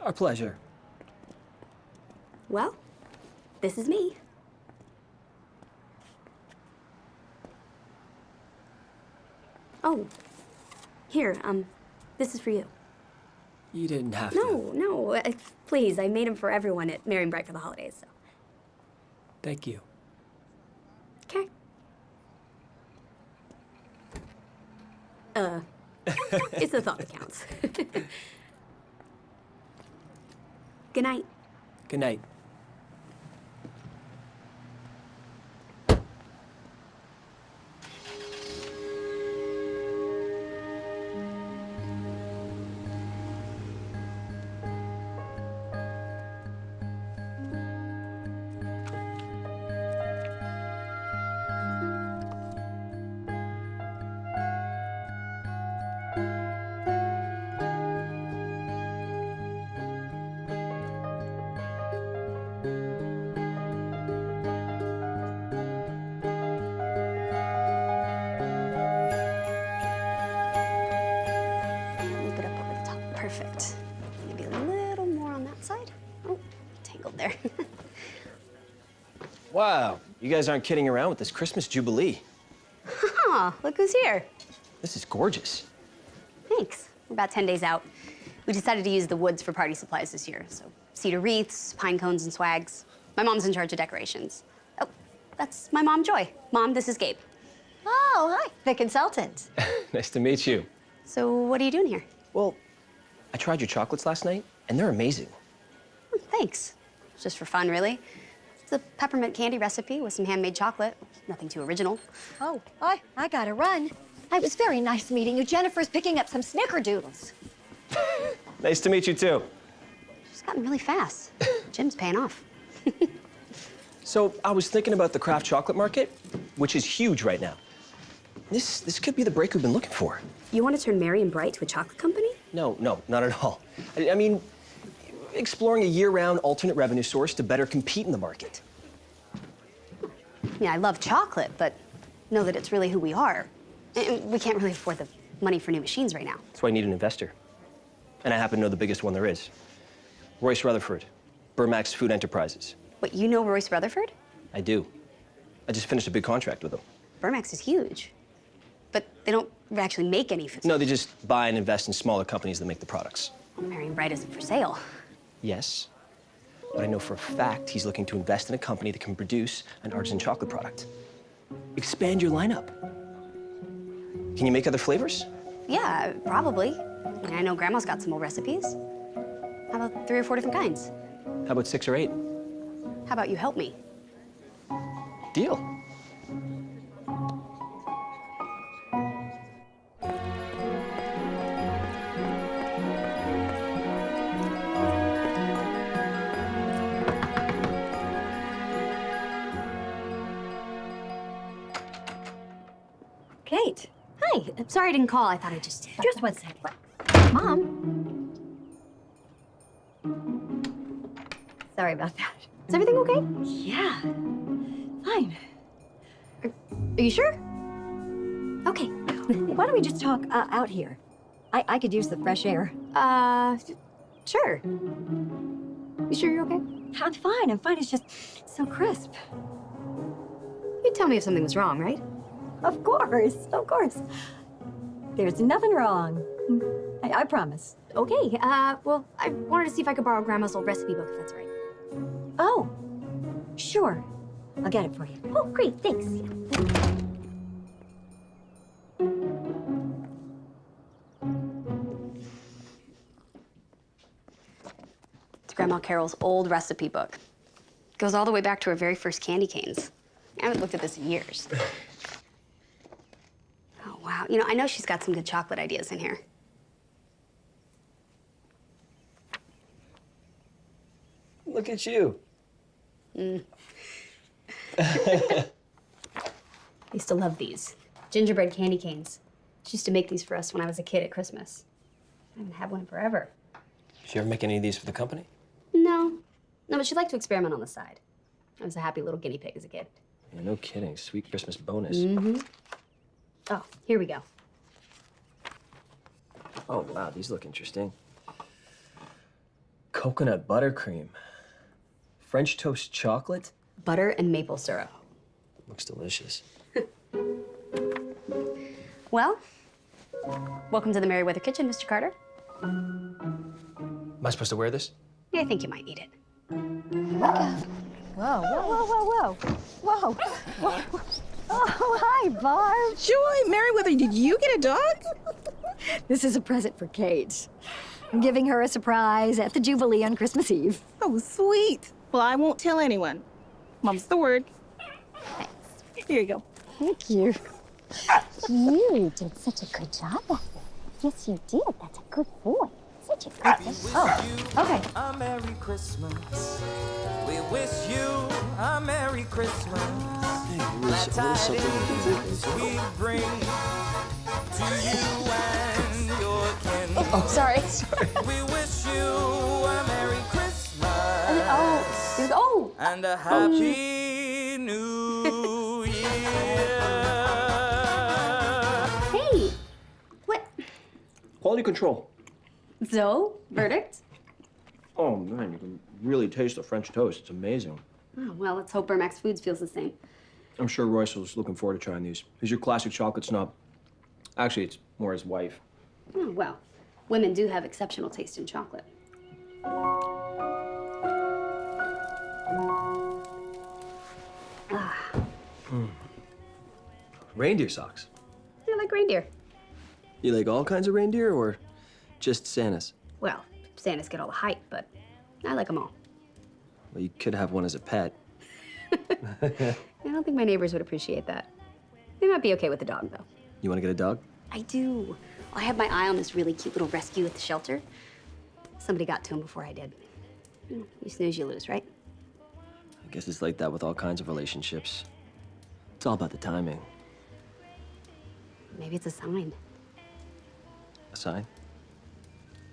Speaker 4: Our pleasure.
Speaker 1: Well, this is me. Oh, here, this is for you.
Speaker 4: You didn't have to.
Speaker 1: No, please, I made them for everyone at Marion Bright for the holidays, so.
Speaker 4: Thank you.
Speaker 1: Okay. It's the thought that counts. Good night.
Speaker 4: Good night.
Speaker 1: Loop it up over the top. Perfect. Maybe a little more on that side. Oh, tangled there.
Speaker 4: Wow, you guys aren't kidding around with this Christmas Jubilee.
Speaker 1: Huh, look who's here.
Speaker 4: This is gorgeous.
Speaker 1: Thanks. We're about 10 days out. We decided to use the woods for party supplies this year, so cedar wreaths, pine cones, and swags. My mom's in charge of decorations. Oh, that's my mom, Joy. Mom, this is Gabe.
Speaker 7: Oh, hi, the consultant.
Speaker 4: Nice to meet you.
Speaker 1: So what are you doing here?
Speaker 4: Well, I tried your chocolates last night, and they're amazing.
Speaker 1: Thanks. It's just for fun, really. It's a peppermint candy recipe with some handmade chocolate. Nothing too original.
Speaker 2: Oh, I gotta run. It was very nice meeting you. Jennifer's picking up some snickerdoodles.
Speaker 4: Nice to meet you, too.
Speaker 1: She's gotten really fast. Jim's paying off.
Speaker 4: So I was thinking about the craft chocolate market, which is huge right now. This could be the break we've been looking for.
Speaker 1: You want to turn Merry and Bright to a chocolate company?
Speaker 4: No, not at all. I mean, exploring a year-round alternate revenue source to better compete in the market.
Speaker 1: Yeah, I love chocolate, but know that it's really who we are. And we can't really afford the money for new machines right now.
Speaker 4: That's why I need an investor. And I happen to know the biggest one there is. Royce Rutherford, Burmax Food Enterprises.
Speaker 1: What, you know Royce Rutherford?
Speaker 4: I do. I just finished a big contract with him.
Speaker 1: Burmax is huge. But they don't actually make any food.
Speaker 4: No, they just buy and invest in smaller companies that make the products.
Speaker 1: Well, Merry and Bright isn't for sale.
Speaker 4: Yes, but I know for a fact he's looking to invest in a company that can produce an artisan chocolate product. Expand your lineup. Can you make other flavors?
Speaker 1: Yeah, probably. I mean, I know Grandma's got some old recipes. How about 3 or 4 different kinds?
Speaker 4: How about 6 or 8?
Speaker 1: How about you help me?
Speaker 4: Deal.
Speaker 2: Kate.
Speaker 1: Hi. I'm sorry I didn't call. I thought I just...
Speaker 2: Just 1 second. Mom. Sorry about that.
Speaker 1: Is everything okay?
Speaker 2: Yeah. Fine.
Speaker 1: Are you sure? Okay.
Speaker 2: Why don't we just talk out here? I could use the fresh air.
Speaker 1: Sure. You sure you're okay?
Speaker 2: I'm fine. It's just so crisp.
Speaker 1: You'd tell me if something was wrong, right?
Speaker 2: Of course. There's nothing wrong. I promise.
Speaker 1: Okay. Well, I wanted to see if I could borrow Grandma's old recipe book, if that's all right.
Speaker 2: Oh, sure. I'll get it for you.
Speaker 1: Oh, great. Thanks. It's Grandma Carol's old recipe book. Goes all the way back to her very first candy canes. I haven't looked at this in years. Oh, wow. You know, I know she's got some good chocolate ideas in here.
Speaker 4: Look at you.
Speaker 1: I used to love these. Gingerbread candy canes. She used to make these for us when I was a kid at Christmas. I haven't had one in forever.
Speaker 4: Did you ever make any of these for the company?
Speaker 1: No, but she liked to experiment on the side. I was a happy little guinea pig as a kid.
Speaker 4: Yeah, no kidding. Sweet Christmas bonus.
Speaker 1: Mm-hmm. Oh, here we go.
Speaker 4: Oh, wow, these look interesting. Coconut buttercream. French toast chocolate.
Speaker 1: Butter and maple syrup.
Speaker 4: Looks delicious.
Speaker 1: Well, welcome to the Merriweather Kitchen, Mr. Carter.
Speaker 4: Am I supposed to wear this?
Speaker 1: Yeah, I think you might need it.
Speaker 2: Whoa. Whoa. Oh, hi, Barb.
Speaker 12: Joy, Merriweather, did you get a dog?
Speaker 2: This is a present for Kate. I'm giving her a surprise at the Jubilee on Christmas Eve.
Speaker 12: Oh, sweet. Well, I won't tell anyone. Mom's the word.
Speaker 2: Thanks.
Speaker 12: Here you go.
Speaker 2: Thank you. You did such a good job at it. Yes, you did. That's a good boy. Such a good boy. Oh, okay.
Speaker 10: A Merry Christmas. We wish you a Merry Christmas. Glad tidings we bring to you and your kin.
Speaker 1: Oh, sorry.
Speaker 10: We wish you a Merry Christmas. And a Happy New Year.
Speaker 1: Hey, what?
Speaker 4: Quality control.
Speaker 1: So, verdict?
Speaker 4: Oh, man, you can really taste the French toast. It's amazing.
Speaker 1: Oh, well, let's hope Burmax Foods feels the same.
Speaker 4: I'm sure Royce was looking forward to trying these. He's your classic chocolate snob. Actually, it's more his wife.
Speaker 1: Oh, well, women do have exceptional taste in chocolate.
Speaker 4: Reindeer socks.
Speaker 1: I like reindeer.
Speaker 4: You like all kinds of reindeer or just Santa's?
Speaker 1: Well, Santas get all the hype, but I like them all.
Speaker 4: Well, you could have one as a pet.
Speaker 1: I don't think my neighbors would appreciate that. They might be okay with the dog, though.
Speaker 4: You want to get a dog?
Speaker 1: I do. I have my eye on this really cute little rescue at the shelter. Somebody got to him before I did. You snooze, you lose, right?
Speaker 4: I guess it's like that with all kinds of relationships. It's all about the timing.
Speaker 1: Maybe it's a sign.
Speaker 4: A sign?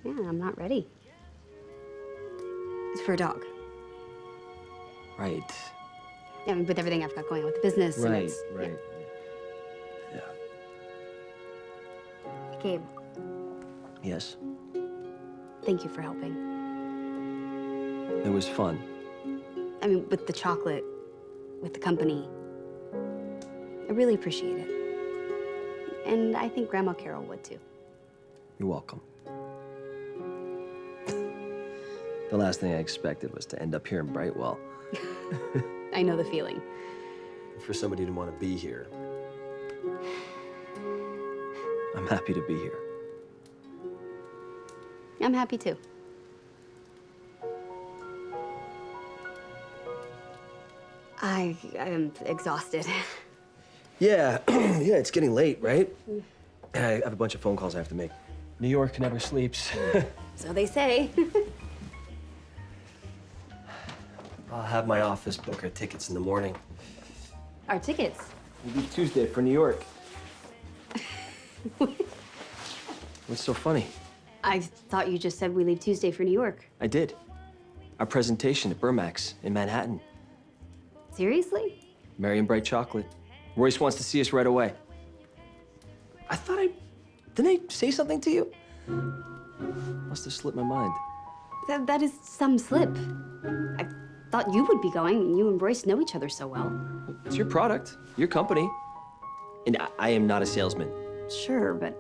Speaker 1: Yeah, I'm not ready. It's for a dog.
Speaker 4: Right.
Speaker 1: I mean, with everything I've got going on with the business. and
Speaker 4: Right,
Speaker 1: it's,
Speaker 4: right. Yeah.
Speaker 1: Yeah. Gabe,
Speaker 4: Yes.
Speaker 1: thank you for helping.
Speaker 4: It was fun.
Speaker 1: I mean, with the chocolate, with the company. I really appreciate it. And I think Grandma Carol would too.
Speaker 4: You're welcome. The last thing I expected was to end up here in Brightwell.
Speaker 1: I know the feeling.
Speaker 4: For somebody to want to be here. I'm happy to be here.
Speaker 1: I'm happy too. I am exhausted.
Speaker 4: Yeah, yeah, it's getting late, right? I have a bunch of phone calls I have to make. New York never sleeps.
Speaker 1: So they say.
Speaker 4: I'll have my office book our tickets in the morning.
Speaker 1: Our tickets.
Speaker 4: We leave Tuesday for New York. What's so funny?
Speaker 1: I thought you just said we leave Tuesday for New York.
Speaker 4: I did. Our presentation at Burmax in Manhattan.
Speaker 1: Seriously?
Speaker 4: Merry and Bright Chocolate. Royce wants to see us right away. I thought didn't I say something to you? Must have slipped my mind.
Speaker 1: That is some slip. I thought you would be going. You and Royce know each other so well.
Speaker 4: It's your product, your company. And I am not a salesman.
Speaker 1: Sure, but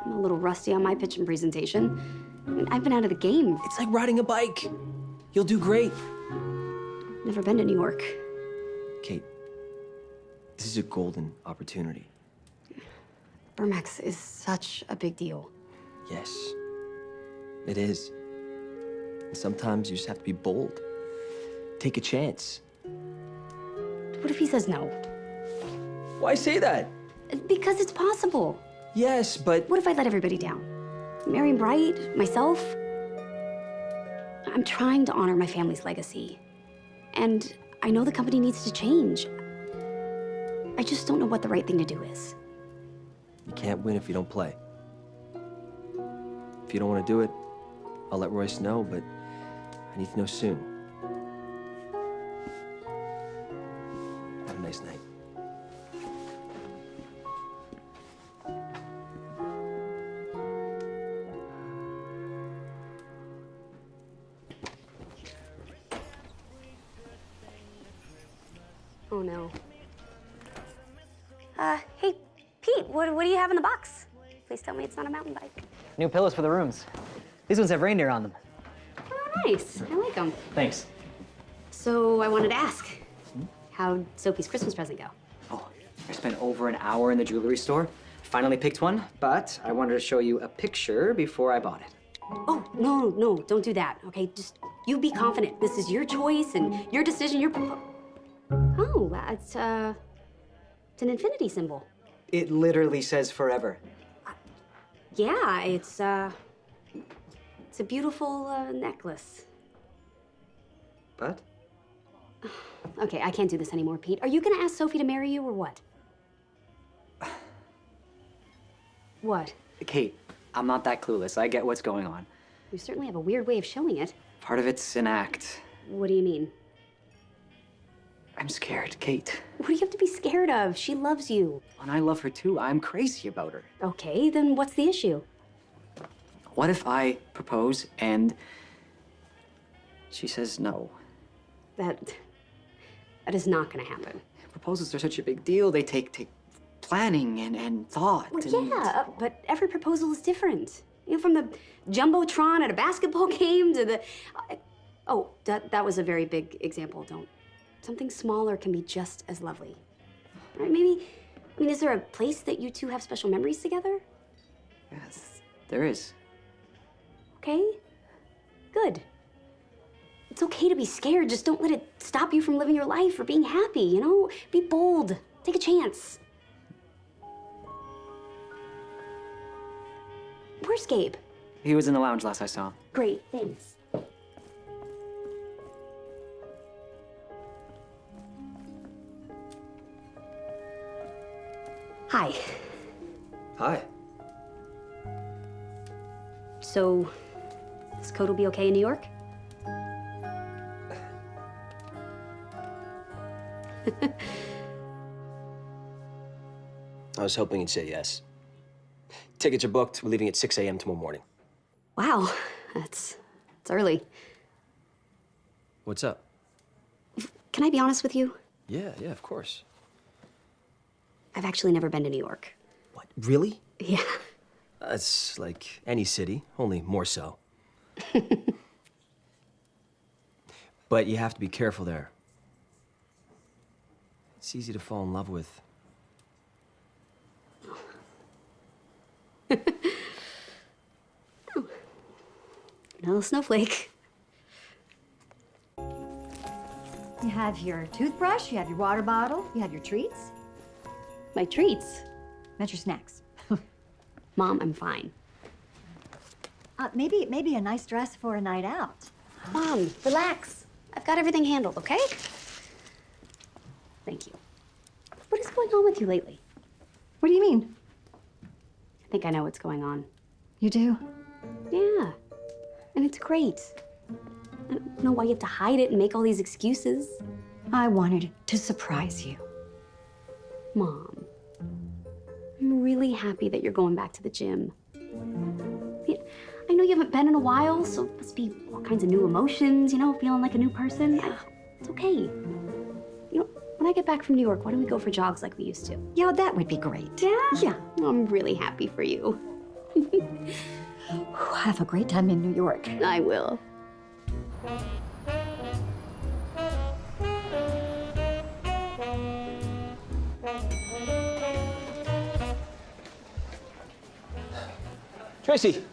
Speaker 1: I'm a little rusty on my pitching presentation. I mean, I've been out of the game.
Speaker 4: It's like riding a bike. You'll do great.
Speaker 1: Never been to New York.
Speaker 4: Kate, this is a golden opportunity.
Speaker 1: Burmax is such a big deal.
Speaker 4: Yes, it is. And sometimes you just have to be bold. Take a chance.
Speaker 1: What if he says no?
Speaker 4: Why say that?
Speaker 1: Because it's possible.
Speaker 4: Yes, but...
Speaker 1: What if I let everybody down? Marion Bright, myself? I'm trying to honor my family's legacy. And I know the company needs to change. I just don't know what the right thing to do is.
Speaker 4: You can't win if you don't play. If you don't want to do it, I'll let Royce know, but I need to know soon. Have a nice night.
Speaker 1: Oh, no. Hey, Pete, what do you have in the box? Please tell me it's not a mountain bike.
Speaker 8: New pillows for the rooms. These ones have reindeer on them.
Speaker 1: Oh, nice. I like them.
Speaker 8: Thanks.
Speaker 1: So I wanted to ask, how'd Sophie's Christmas present go?
Speaker 8: Oh, I spent over an hour in the jewelry store. Finally picked one, but I wanted to show you a picture before I bought it.
Speaker 1: Oh, no, don't do that, okay? Just, you be confident. This is your choice and your decision, Oh, it's an infinity symbol.
Speaker 8: It literally says forever.
Speaker 1: Yeah, it's a beautiful necklace.
Speaker 8: But?
Speaker 1: Okay, I can't do this anymore, Pete. Are you gonna ask Sophie to marry you or what? What?
Speaker 8: Kate, I'm not that clueless. I get what's going on.
Speaker 1: You certainly have a weird way of showing it.
Speaker 8: Part of it's an act.
Speaker 1: What do you mean?
Speaker 8: I'm scared, Kate.
Speaker 1: What do you have to be scared of? She loves you.
Speaker 8: And I love her too. I'm crazy about her.
Speaker 1: Okay, then what's the issue?
Speaker 8: What if I propose and she says no?
Speaker 1: That is not gonna happen.
Speaker 8: Proposals are such a big deal. They take planning and thought.
Speaker 1: Well,
Speaker 8: and...
Speaker 1: yeah, but every proposal is different. You know, from the Jumbotron at a basketball game to the... oh, that was a very big example. Something smaller can be just as lovely. Right, maybe, I mean, is there a place that you two have special memories together?
Speaker 8: Yes, there is.
Speaker 1: Okay, good. It's okay to be scared. Just don't let it stop you from living your life or being happy, you know? Be bold. Take a chance. Where's Gabe?
Speaker 8: He was in the lounge last I saw him.
Speaker 1: Great, thanks. Hi.
Speaker 4: Hi.
Speaker 1: So, this coat will be okay in New York?
Speaker 4: I was hoping you'd say yes. Tickets are booked. We're leaving at 6 a.m. tomorrow morning.
Speaker 1: Wow, it's early.
Speaker 4: What's up?
Speaker 1: Can I be honest with you?
Speaker 4: Yeah, of course.
Speaker 1: I've actually never been to New York.
Speaker 4: What, really?
Speaker 1: Yeah.
Speaker 4: It's like any city, only more so. But you have to be careful there. It's easy to fall in love with.
Speaker 1: No snowflake.
Speaker 2: You have your toothbrush, you have your water bottle, you have your treats.
Speaker 1: My treats.
Speaker 2: That's your snacks.
Speaker 1: Mom, I'm fine.
Speaker 2: Maybe a nice dress for a night out.
Speaker 1: Mom, relax. I've got everything handled, okay? Thank you. What is going on with you lately?
Speaker 2: What do you mean?
Speaker 1: I think I know what's going on.
Speaker 2: You do?
Speaker 1: Yeah. And it's great. I don't know why you have to hide it and make all these excuses.
Speaker 2: I wanted to surprise you.
Speaker 1: Mom, I'm really happy that you're going back to the gym. I know you haven't been in a while, so it must be all kinds of new emotions, you know, feeling like a new person. It's okay. You know, when I get back from New York, why don't we go for jogs like we used to?
Speaker 2: Yeah, that would be great.
Speaker 1: Yeah?
Speaker 2: Yeah.
Speaker 1: I'm really happy for you.
Speaker 2: Have a great time in New York.
Speaker 1: I will.
Speaker 4: Tracy.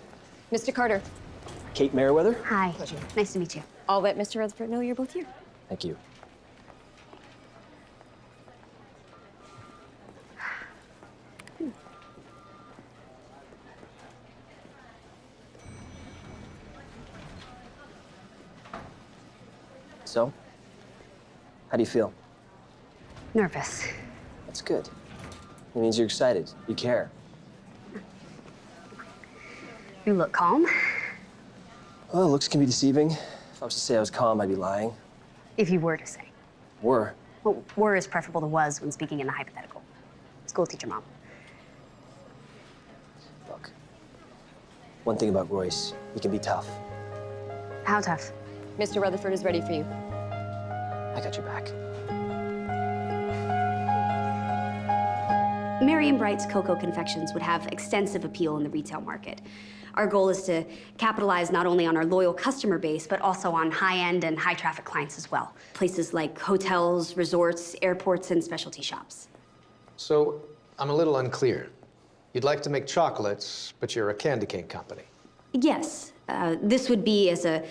Speaker 5: Mr. Carter.
Speaker 4: Kate Merriweather.
Speaker 1: Hi. Nice to meet you.
Speaker 5: I'll let Mr. Rutherford know you're both here.
Speaker 4: Thank you. So, how do you feel?
Speaker 1: Nervous.
Speaker 4: That's good. It means you're excited. You care.
Speaker 1: You look calm.
Speaker 4: Well, looks can be deceiving. If I was to say I was calm, I'd be lying.
Speaker 1: If you were to say.
Speaker 4: Were.
Speaker 1: Well, were is preferable to was when speaking in the hypothetical. School teacher mom.
Speaker 4: Look, one thing about Royce, he can be tough.
Speaker 1: How tough?
Speaker 5: Mr. Rutherford is ready for you.
Speaker 4: I got your back.
Speaker 1: Mary and Bright's cocoa confections would have extensive appeal in the retail market. Our goal is to capitalize not only on our loyal customer base, but also on high-end and high-traffic clients as well. Places like hotels, resorts, airports, and specialty shops.
Speaker 13: So, I'm a little unclear. You'd like to make chocolates, but you're a candy cane company.
Speaker 1: Yes, this would be as a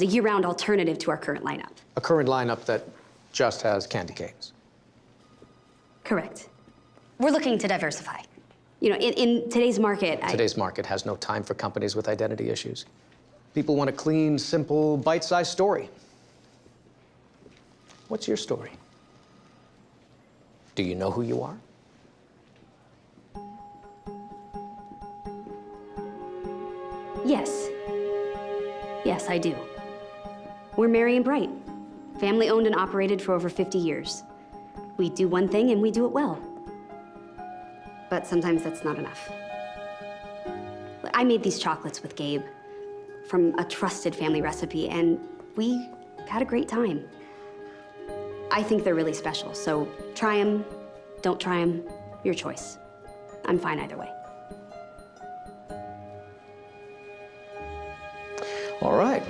Speaker 1: year-round alternative to our current lineup.
Speaker 13: A current lineup that just has candy canes.
Speaker 1: Correct. We're looking to diversify. You know, in today's market,
Speaker 13: Today's market has no time for companies with identity issues. People want a clean, simple, bite-sized story. What's your story? Do you know who you are?
Speaker 1: Yes. Yes, I do. We're Mary and Bright. Family owned and operated for over 50 years. We do one thing and we do it well. But sometimes that's not enough. I made these chocolates with Gabe from a trusted family recipe, and we had a great time. I think they're really special, so try them, don't try them, your choice. I'm fine either way.
Speaker 13: All right.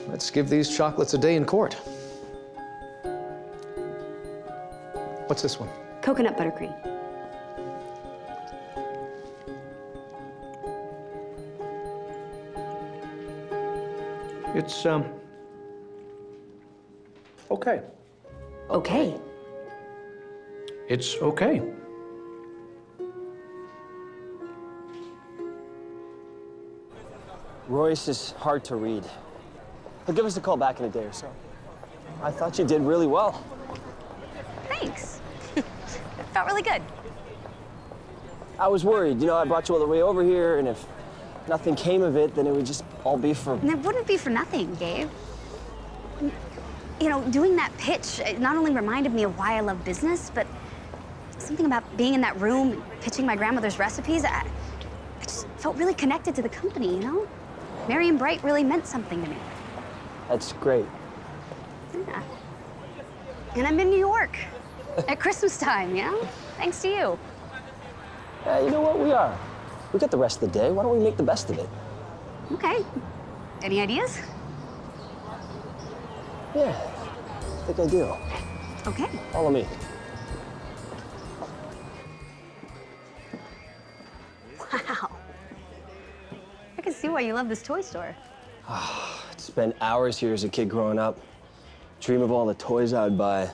Speaker 13: Let's give these chocolates a day in court. What's this one?
Speaker 1: Coconut buttercream.
Speaker 13: It's okay.
Speaker 1: Okay.
Speaker 13: It's okay.
Speaker 4: Royce is hard to read. He'll give us a call back in a day or so. I thought you did really well.
Speaker 1: Thanks. It felt really good.
Speaker 4: I was worried. You know, I brought you all the way over here, and if nothing came of it, then it would just all be for...
Speaker 1: And it wouldn't be for nothing, Gabe. You know, doing that pitch, it not only reminded me of why I love business, but something about being in that room and pitching my grandmother's recipes. I just felt really connected to the company, you know? Marion Bright really meant something to me.
Speaker 4: That's great.
Speaker 1: Yeah. And I'm in New York at Christmas time, you know? Thanks to you.
Speaker 4: Yeah, you know what? We are. We got the rest of the day. Why don't we make the best of it?
Speaker 1: Okay. Any ideas?
Speaker 4: Yeah, I think I do.
Speaker 1: Okay.
Speaker 4: Follow me.
Speaker 1: Wow. I can see why you love this toy store.
Speaker 4: I'd spend hours here as a kid growing up. Dream of all the toys I would buy.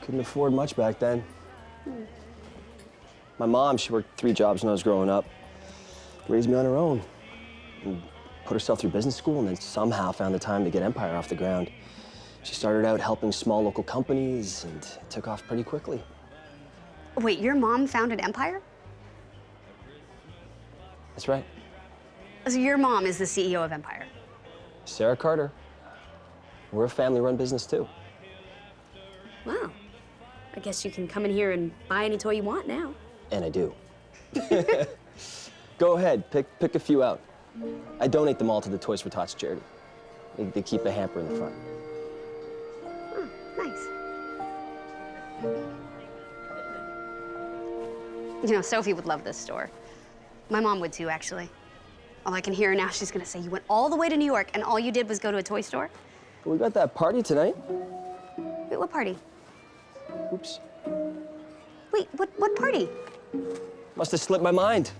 Speaker 4: Couldn't afford much back then. My mom, she worked 3 jobs when I was growing up. Raised me on her own. And put herself through business school and then somehow found the time to get Empire off the ground. She started out helping small local companies and it took off pretty quickly.
Speaker 1: Wait, your mom founded Empire?
Speaker 4: That's right.
Speaker 1: So your mom is the CEO of Empire?
Speaker 4: Sarah Carter. We're a family-run business too.
Speaker 1: Wow. I guess you can come in here and buy any toy you want now.
Speaker 4: And I do. Go ahead, pick a few out. I donate them all to the Toys for Tots charity. They keep a hamper in the front.
Speaker 1: Oh, nice. You know, Sophie would love this store. My mom would too, actually. All I can hear now, she's gonna say, you went all the way to New York and all you did was go to a toy store?
Speaker 4: We got that party tonight.
Speaker 1: Wait, what party?
Speaker 4: Oops.
Speaker 1: Wait, what party?
Speaker 4: Must have slipped my mind.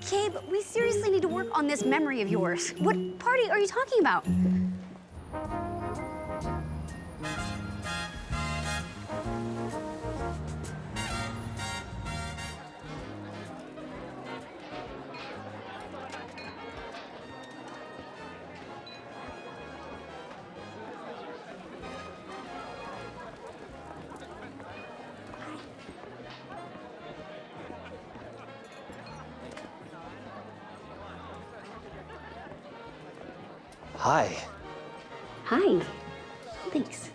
Speaker 1: Gabe, we seriously need to work on this memory of yours. What party are you talking about?
Speaker 4: Hi.
Speaker 1: Hi. Thanks.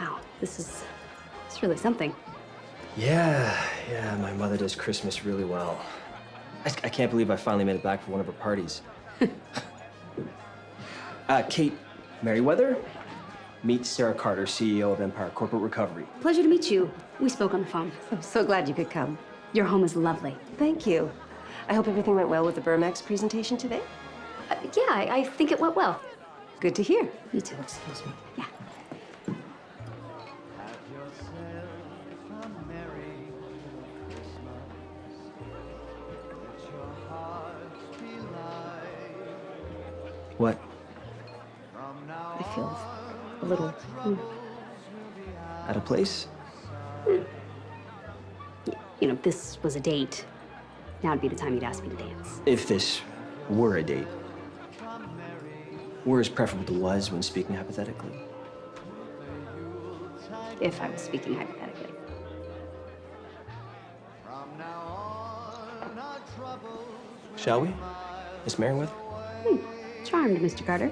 Speaker 1: Wow, this is really something.
Speaker 4: Yeah, my mother does Christmas really well. I can't believe I finally made it back for one of her parties. Kate Merriweather, meet Sarah Carter, CEO of Empire Corporate Recovery.
Speaker 1: Pleasure to meet you. We spoke on the phone.
Speaker 5: I'm so glad you could come.
Speaker 1: Your home is lovely.
Speaker 5: Thank you. I hope everything went well with the Burmax presentation today.
Speaker 1: Yeah, I think it went well.
Speaker 5: Good to hear.
Speaker 1: Me too. Excuse me. Yeah.
Speaker 4: What?
Speaker 1: I feel a little
Speaker 4: Out of place?
Speaker 1: You know, this was a date. Now would be the time you'd ask me to dance.
Speaker 4: If this were a date. Were is preferable to was when speaking hypothetically.
Speaker 1: If I was speaking hypothetically.
Speaker 4: Shall we, Miss Merriweather?
Speaker 1: Charmed, Mr. Carter.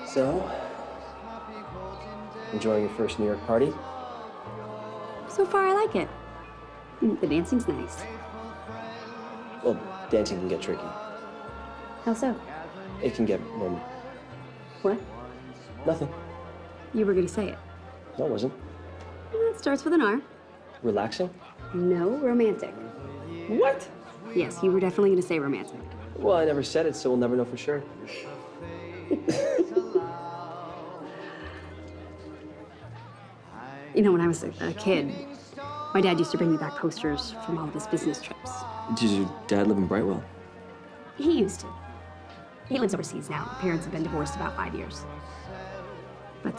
Speaker 4: So, enjoying your first New York party?
Speaker 1: So far, I like it. The dancing's nice.
Speaker 4: Well, dancing can get tricky.
Speaker 1: How so?
Speaker 4: It can get,
Speaker 1: What?
Speaker 4: nothing.
Speaker 1: You were gonna say it.
Speaker 4: No, it wasn't.
Speaker 1: It starts with an R.
Speaker 4: Relaxing?
Speaker 1: No, romantic.
Speaker 4: What?
Speaker 1: Yes, you were definitely gonna say romantic.
Speaker 4: Well, I never said it, so we'll never know for sure.
Speaker 1: You know, when I was a kid, My dad used to bring me back posters from all of his business trips.
Speaker 4: Does your dad live in Brightwell?
Speaker 1: He used to. He lives overseas now. Parents have been divorced about 5 years. But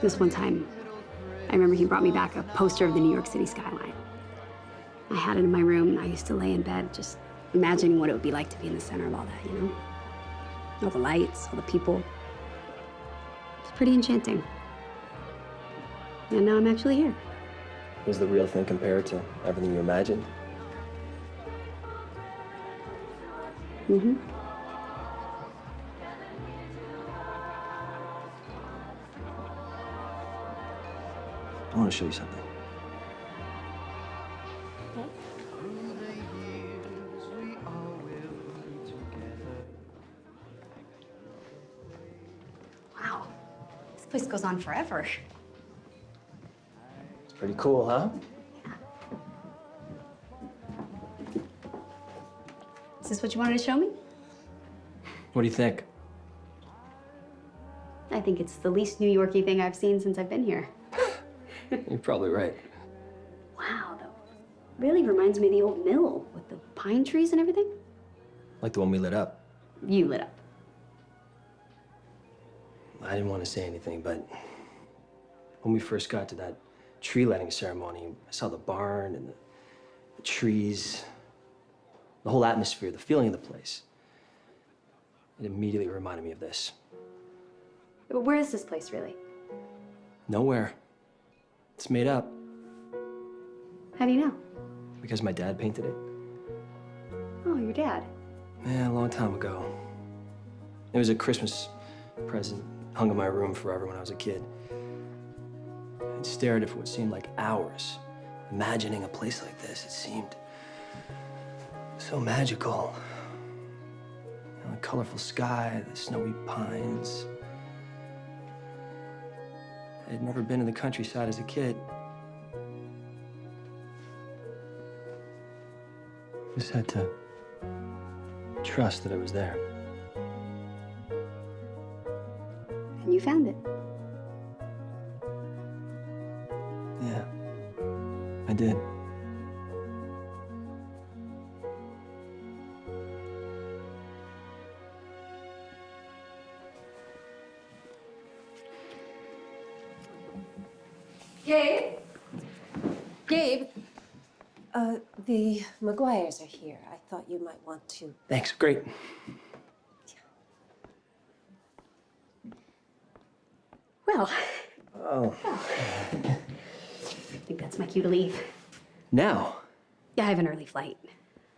Speaker 1: this one time, I remember he brought me back a poster of the New York City skyline. I had it in my room, and I used to lay in bed just imagining what it would be like to be in the center of all that, you know? All the lights, all the people. It's pretty enchanting. And now I'm actually here.
Speaker 4: Does the real thing compare to everything you imagined?
Speaker 1: Mm-hmm.
Speaker 4: I want to show you something.
Speaker 1: Wow. This place goes on forever.
Speaker 4: It's pretty cool, huh?
Speaker 1: Is this what you wanted to show me?
Speaker 4: What do you think?
Speaker 1: I think it's the least New York-y thing I've seen since I've been here.
Speaker 4: You're probably right.
Speaker 1: Wow, though. Really reminds me of the old mill with the pine trees and everything.
Speaker 4: Like the one we lit up.
Speaker 1: You lit up.
Speaker 4: I didn't want to say anything, but when we first got to that tree lighting ceremony, I saw the barn and the trees, the whole atmosphere, the feeling of the place. It immediately reminded me of this.
Speaker 1: But where is this place, really?
Speaker 4: Nowhere. It's made up.
Speaker 1: How do you know?
Speaker 4: Because my dad painted it.
Speaker 1: Oh, your dad.
Speaker 4: Yeah, a long time ago. It was a Christmas present hung in my room forever when I was a kid. I'd stare at it for what seemed like hours, imagining a place like this. It seemed so magical. You know, the colorful sky, the snowy pines. I had never been to the countryside as a kid. Just had to trust that it was there.
Speaker 1: And you found it.
Speaker 4: Yeah, I did.
Speaker 5: Gabe? Gabe? The McGuires are here. I thought you might want to...
Speaker 4: Thanks, great.
Speaker 1: Well,
Speaker 4: Oh.
Speaker 1: I think that's my cue to leave.
Speaker 4: Now?
Speaker 1: Yeah, I have an early flight.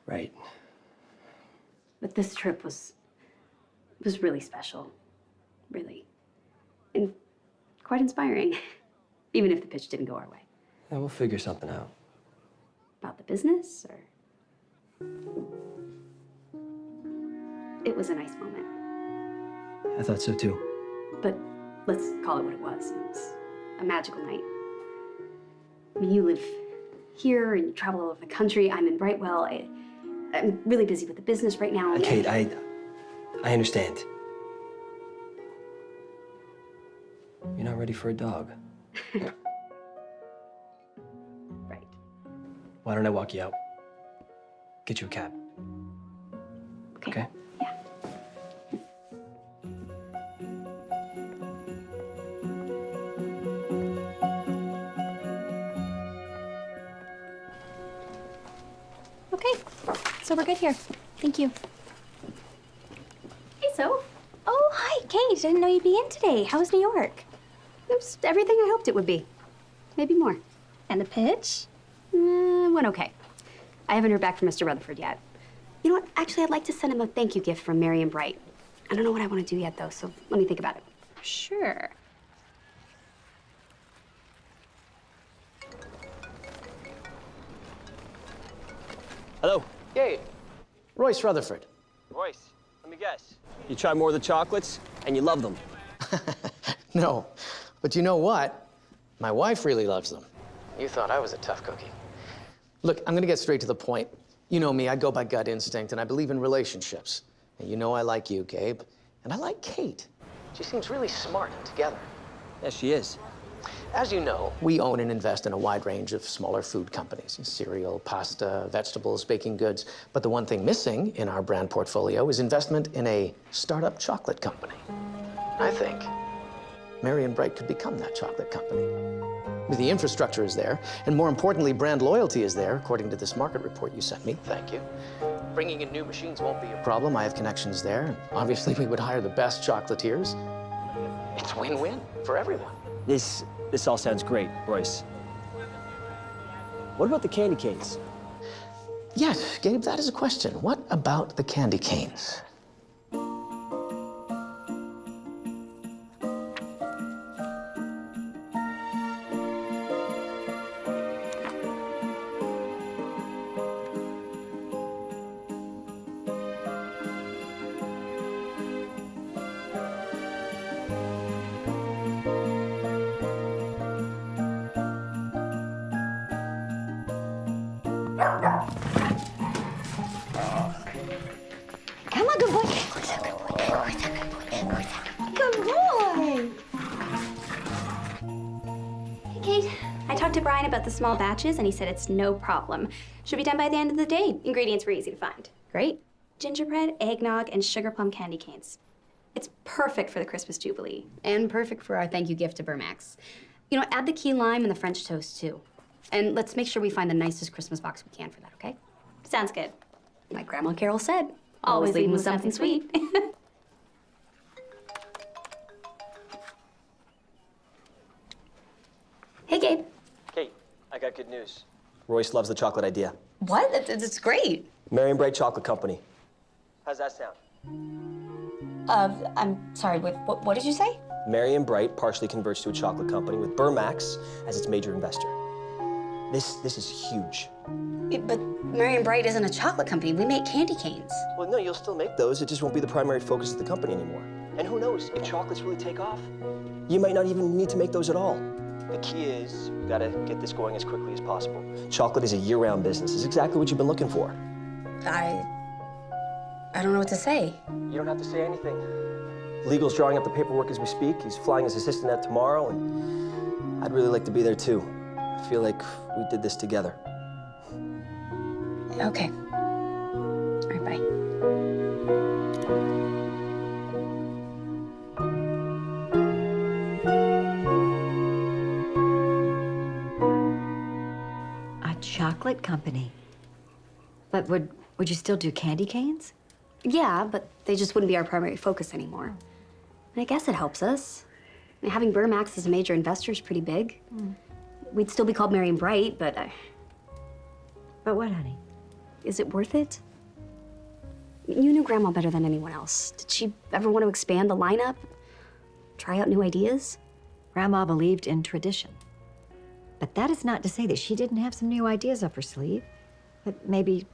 Speaker 4: Right.
Speaker 1: But this trip was really special. Really. And quite inspiring. Even if the pitch didn't go our way.
Speaker 4: Yeah, we'll figure something out.
Speaker 1: About the business, or... It was a nice moment.
Speaker 4: I thought so too.
Speaker 1: But let's call it what it was. It was a magical night. I mean, you live here and you travel all over the country. I'm in Brightwell. I'm really busy with the business right now.
Speaker 4: Kate, I understand. You're not ready for a dog.
Speaker 1: Right.
Speaker 4: Why don't I walk you out? Get you a cab. Okay?
Speaker 1: Yeah.
Speaker 3: Okay, so we're good here. Thank you.
Speaker 9: Hey, so. Oh, hi, Kate. Didn't know you'd be in today. How was New York?
Speaker 1: It was everything I hoped it would be. Maybe more.
Speaker 9: And the pitch?
Speaker 1: Went okay. I haven't heard back from Mr. Rutherford yet. You know what? Actually, I'd like to send him a thank you gift from Mary and Bright. I don't know what I want to do yet, though, so let me think about it.
Speaker 9: Sure.
Speaker 4: Hello?
Speaker 13: Gabe. Royce Rutherford.
Speaker 4: Royce, let me guess. You try more of the chocolates, and you love them.
Speaker 13: No, but you know what? My wife really loves them. You thought I was a tough cookie. Look, I'm gonna get straight to the point. You know me, I go by gut instinct, and I believe in relationships. And you know I like you, Gabe. And I like Kate. She seems really smart and together.
Speaker 4: Yeah, she is.
Speaker 13: As you know, we own and invest in a wide range of smaller food companies, cereal, pasta, vegetables, baking goods. But the one thing missing in our brand portfolio is investment in a startup chocolate company. I think Mary and Bright could become that chocolate company. The infrastructure is there, and more importantly, brand loyalty is there, according to this market report you sent me. Thank you. Bringing in new machines won't be a problem. I have connections there, and obviously we would hire the best chocolatiers. It's win-win for everyone.
Speaker 4: This all sounds great, Royce. What about the candy canes?
Speaker 13: Yes, Gabe, that is a question. What about the candy canes?
Speaker 2: Come on, good boy. Who's that good boy? Who's that good boy? Who's that good boy?
Speaker 9: Hey, Kate. I talked to Brian about the small batches, and he said it's no problem. Should be done by the end of the day. Ingredients were easy to find.
Speaker 1: Great.
Speaker 9: Gingerbread, eggnog, and sugar plum candy canes. It's perfect for the Christmas Jubilee.
Speaker 1: And perfect for our thank you gift to Burmax. You know, add the key lime and the French toast, too. And let's make sure we find the nicest Christmas box we can for that, okay?
Speaker 9: Sounds good.
Speaker 1: Like Grandma Carol said,
Speaker 9: Always leave with something sweet.
Speaker 1: Hey, Gabe.
Speaker 4: Kate, I got good news. Royce loves the chocolate idea.
Speaker 1: What? That's great.
Speaker 4: Mary and Bright Chocolate Company. How's that sound?
Speaker 1: I'm sorry, what did you say?
Speaker 4: Mary and Bright partially converts to a chocolate company with Burmax as its major investor. This is huge.
Speaker 1: But Mary and Bright isn't a chocolate company. We make candy canes.
Speaker 4: Well, no, you'll still make those. It just won't be the primary focus of the company anymore. And who knows, if chocolates really take off, you might not even need to make those at all. The key is we gotta get this going as quickly as possible. Chocolate is a year-round business. It's exactly what you've been looking for.
Speaker 1: I don't know what to say.
Speaker 4: You don't have to say anything. Legal's drawing up the paperwork as we speak. He's flying his assistant out tomorrow, and I'd really like to be there too. I feel like we did this together.
Speaker 1: Okay. All right, bye.
Speaker 7: A chocolate company. But would you still do candy canes?
Speaker 1: Yeah, but they just wouldn't be our primary focus anymore. And I guess it helps us. I mean, having Burmax as a major investor is pretty big. We'd still be called Mary and Bright, but
Speaker 7: But what, honey?
Speaker 1: is it worth it? You knew Grandma better than anyone else. Did she ever want to expand the lineup? Try out new ideas?
Speaker 7: Grandma believed in tradition. But that is not to say that she didn't have some new ideas up her sleeve. But maybe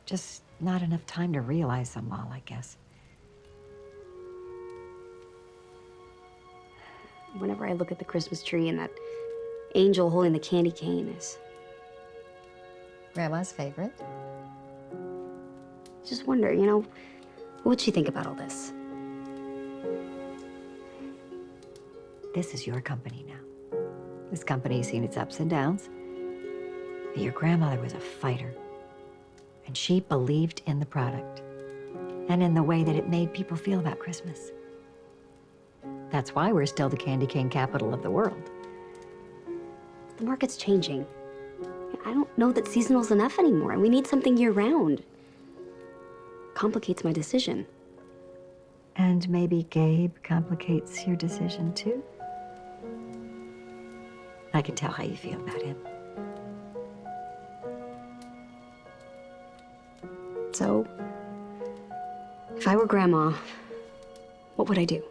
Speaker 7: just not enough time to realize them all, I guess.
Speaker 1: Whenever I look at the Christmas tree and that angel holding the candy cane is
Speaker 7: Grandma's favorite.
Speaker 1: just wonder, you know, what would she think about all this?
Speaker 7: This is your company now. This company has seen its ups and downs. But your grandmother was a fighter. And she believed in the product and in the way that it made people feel about Christmas. That's why we're still the candy cane capital of the world.
Speaker 1: The market's changing. I don't know that seasonal's enough anymore, and we need something year-round. Complicates my decision.
Speaker 7: And maybe Gabe complicates your decision too? I can tell how you feel about him.
Speaker 1: So, if I were Grandma, what would I do?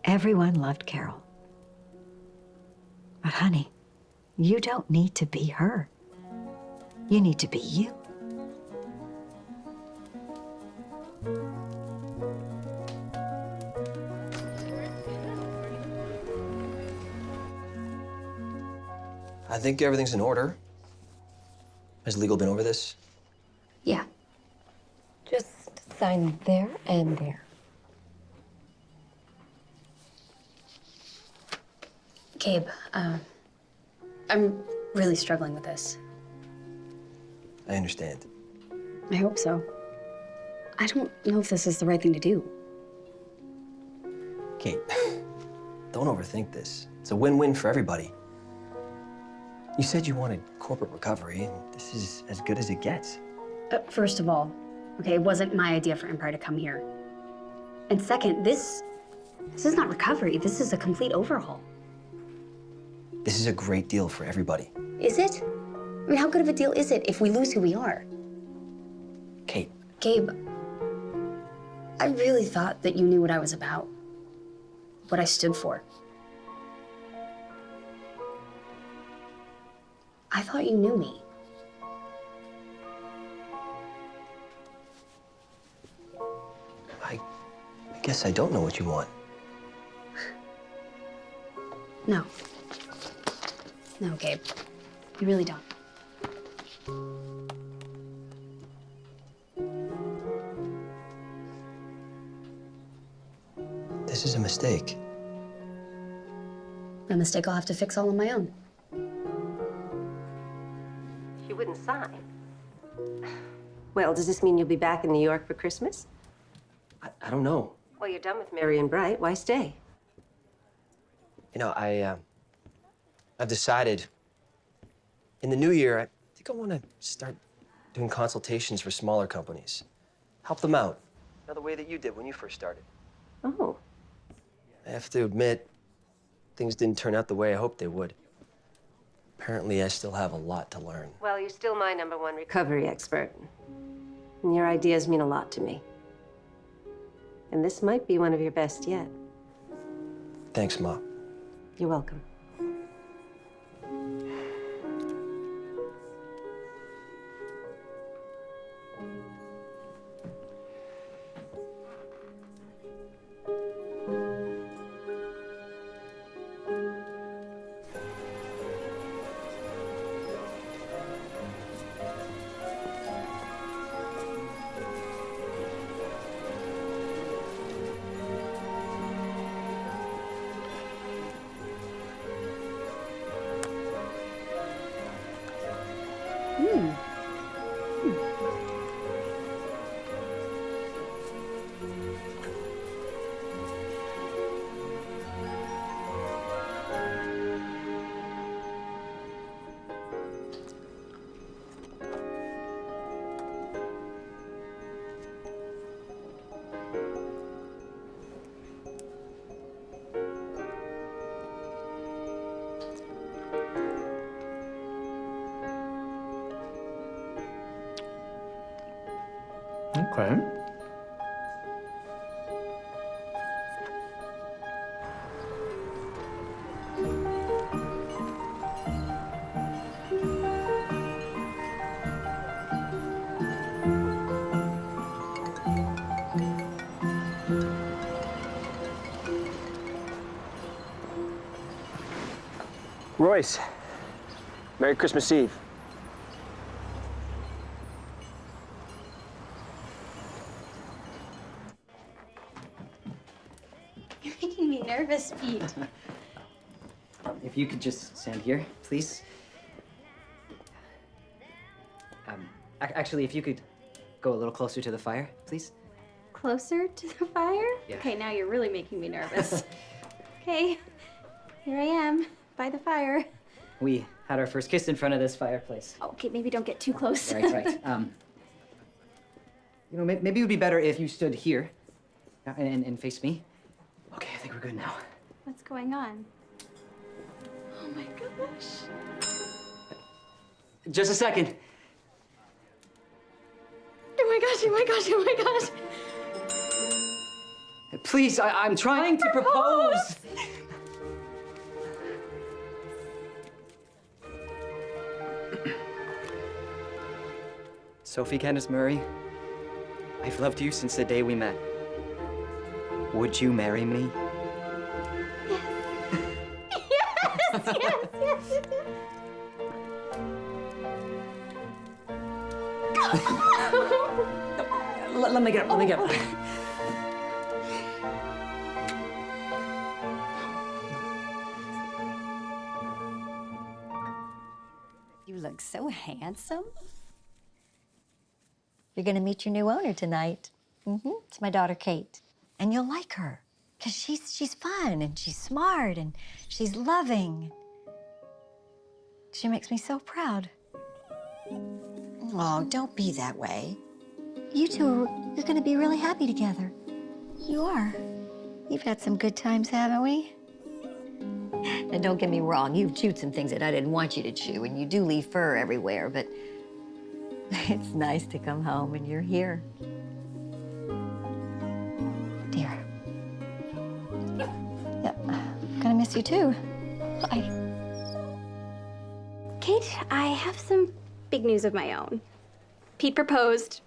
Speaker 7: Everyone loved Carol. But honey, you don't need to be her. You need to be you.
Speaker 4: I think everything's in order. Has legal been over this?
Speaker 1: Yeah.
Speaker 2: Just sign there and there.
Speaker 1: Gabe, I'm really struggling with this.
Speaker 4: I understand.
Speaker 1: I hope so. I don't know if this is the right thing to do.
Speaker 4: Kate, don't overthink this. It's a win-win for everybody. You said you wanted corporate recovery, and this is as good as it gets.
Speaker 1: First of all, okay, it wasn't my idea for Empire to come here. And second, this is not recovery. This is a complete overhaul.
Speaker 4: This is a great deal for everybody.
Speaker 1: Is it? I mean, how good of a deal is it if we lose who we are?
Speaker 4: Kate.
Speaker 1: Gabe, I really thought that you knew what I was about, what I stood for. I thought you knew me.
Speaker 4: I guess I don't know what you want.
Speaker 1: No. No, Gabe. You really don't.
Speaker 4: This is a mistake.
Speaker 1: A mistake I'll have to fix all on my own.
Speaker 5: She wouldn't sign. Well, does this mean you'll be back in New York for Christmas?
Speaker 4: I don't know.
Speaker 5: Well, you're done with Marion Bright. Why stay?
Speaker 4: You know, I've decided in the new year, I think I want to start doing consultations for smaller companies. Help them out. You know, the way that you did when you first started.
Speaker 5: Oh.
Speaker 4: I have to admit, things didn't turn out the way I hoped they would. Apparently, I still have a lot to learn.
Speaker 5: Well, you're still my #1 recovery expert. And your ideas mean a lot to me. And this might be one of your best yet.
Speaker 4: Thanks, Ma.
Speaker 5: You're welcome.
Speaker 13: Okay.
Speaker 11: Royce, Merry Christmas Eve.
Speaker 9: You're making me nervous, Pete.
Speaker 8: If you could just stand here, please. Actually, if you could go a little closer to the fire, please.
Speaker 9: Closer to the fire?
Speaker 8: Yeah.
Speaker 9: Okay, now you're really making me nervous. Okay, here I am, by the fire.
Speaker 8: We had our first kiss in front of this fireplace.
Speaker 9: Okay, maybe don't get too close.
Speaker 8: Right. You know, maybe it would be better if you stood here and faced me. Okay, I think we're good now.
Speaker 9: What's going on? Oh my gosh.
Speaker 8: Just a second.
Speaker 9: Oh my gosh, oh my gosh, oh my gosh.
Speaker 8: Please, I'm trying to propose. Sophie Candace Murray, I've loved you since the day we met. Would you marry me?
Speaker 9: Yes.
Speaker 8: Let me get up.
Speaker 7: handsome. You're gonna meet your new owner tonight. It's my daughter, Kate. And you'll like her, because she's fun, and she's smart, and she's loving. She makes me so proud. Oh, don't be that way. You two you're gonna be really happy together. You are. You've had some good times, haven't we? And don't get me wrong, you've chewed some things that I didn't want you to chew, and you do leave fur everywhere, but it's nice to come home and you're here. Dear. Yep, gonna miss you too. Bye.
Speaker 1: Kate, I have some big news of my own. Pete proposed.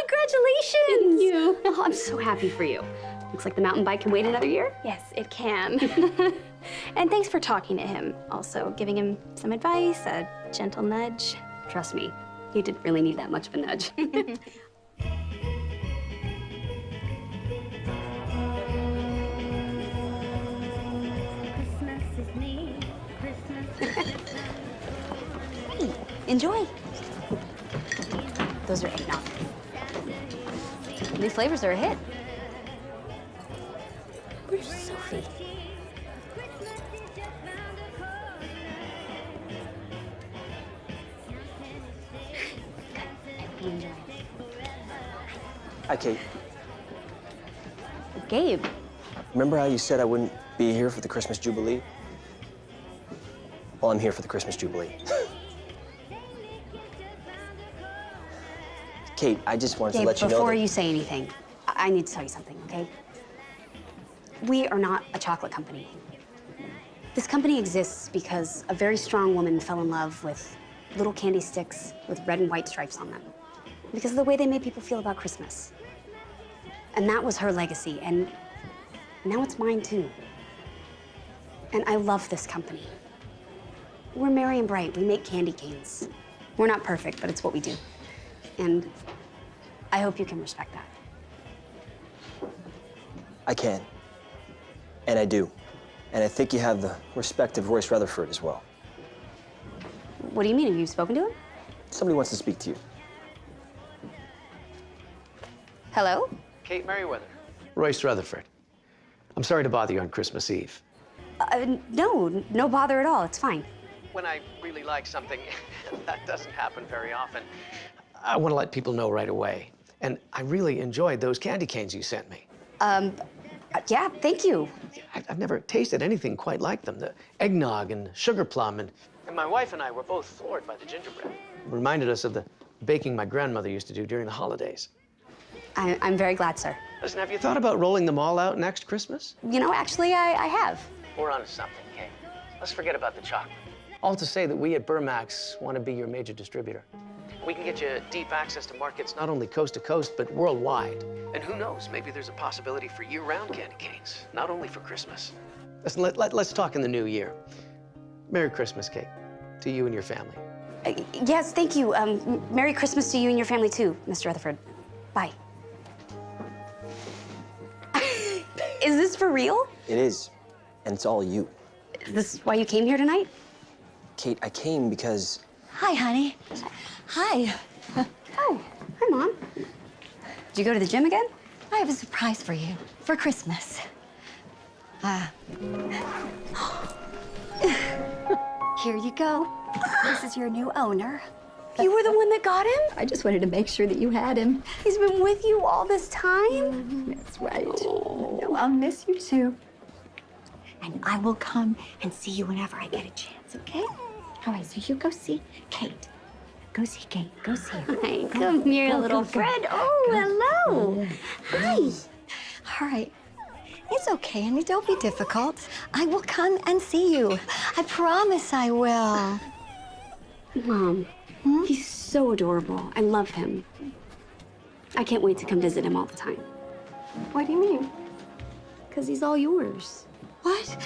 Speaker 1: Congratulations! Thank you. Oh, I'm so happy for you. Looks like the mountain bike can wait another year. Yes, it can. And thanks for talking to him. Also, giving him some advice, a gentle nudge. Trust me, he didn't really need that much of a nudge. Hey, enjoy. Those are eggnog. These flavors are a hit. Where's Sophie?
Speaker 4: Hi, Kate.
Speaker 1: Gabe.
Speaker 4: Remember how you said I wouldn't be here for the Christmas Jubilee? Well, I'm here for the Christmas Jubilee. Kate, I just wanted to let you know
Speaker 1: before
Speaker 4: that...
Speaker 1: you say anything, I need to tell you something, okay? We are not a chocolate company. This company exists because a very strong woman fell in love with little candy sticks with red and white stripes on them. Because of the way they made people feel about Christmas. And that was her legacy, and now it's mine too. And I love this company. We're Merry and Bright. We make candy canes. We're not perfect, but it's what we do. And I hope you can respect that.
Speaker 4: I can. And I do. And I think you have the respect of Royce Rutherford as well.
Speaker 1: What do you mean? Have you spoken to him?
Speaker 4: Somebody wants to speak to you.
Speaker 1: Hello?
Speaker 13: Kate Merriweather. Royce Rutherford. I'm sorry to bother you on Christmas Eve.
Speaker 1: No bother at all. It's fine.
Speaker 13: When I really like something, that doesn't happen very often. I want to let people know right away. And I really enjoyed those candy canes you sent me.
Speaker 1: Yeah, thank you.
Speaker 13: I've never tasted anything quite like them. The eggnog and sugar plum, and my wife and I were both floored by the gingerbread. It reminded us of the baking my grandmother used to do during the holidays.
Speaker 1: I'm very glad, sir.
Speaker 13: Listen, have you thought about rolling them all out next Christmas?
Speaker 1: You know, actually, I have.
Speaker 13: We're onto something, Kate. Let's forget about the chocolate. All to say that we at Burmax want to be your major distributor. We can get you deep access to markets not only coast to coast, but worldwide. And who knows, maybe there's a possibility for year-round candy canes, not only for Christmas. Listen, let's talk in the new year. Merry Christmas, Kate, to you and your family.
Speaker 1: Yes, thank you. Merry Christmas to you and your family, too, Mr. Rutherford. Bye. Is this for real?
Speaker 4: It is. And it's all you.
Speaker 1: Is this why you came here tonight?
Speaker 4: Kate, I came because...
Speaker 7: Hi, honey. Hi.
Speaker 1: Oh, hi, Mom. Did you go to the gym again?
Speaker 7: I have a surprise for you for Christmas. Here you go. This is your new owner.
Speaker 1: You were the one that got him?
Speaker 7: I just wanted to make sure that you had him.
Speaker 1: He's been with you all this time?
Speaker 7: That's right. I know, I'll miss you too. And I will come and see you whenever I get a chance, okay? All right, so you go see Kate. Go see Kate. Go see her.
Speaker 1: Hi, come here, little friend. Oh, hello. Hi.
Speaker 7: All right. It's okay, honey. Don't be difficult. I will come and see you. I promise I will.
Speaker 1: Mom, he's so adorable. I love him. I can't wait to come visit him all the time.
Speaker 7: What do you mean?
Speaker 1: Because he's all yours.
Speaker 7: What?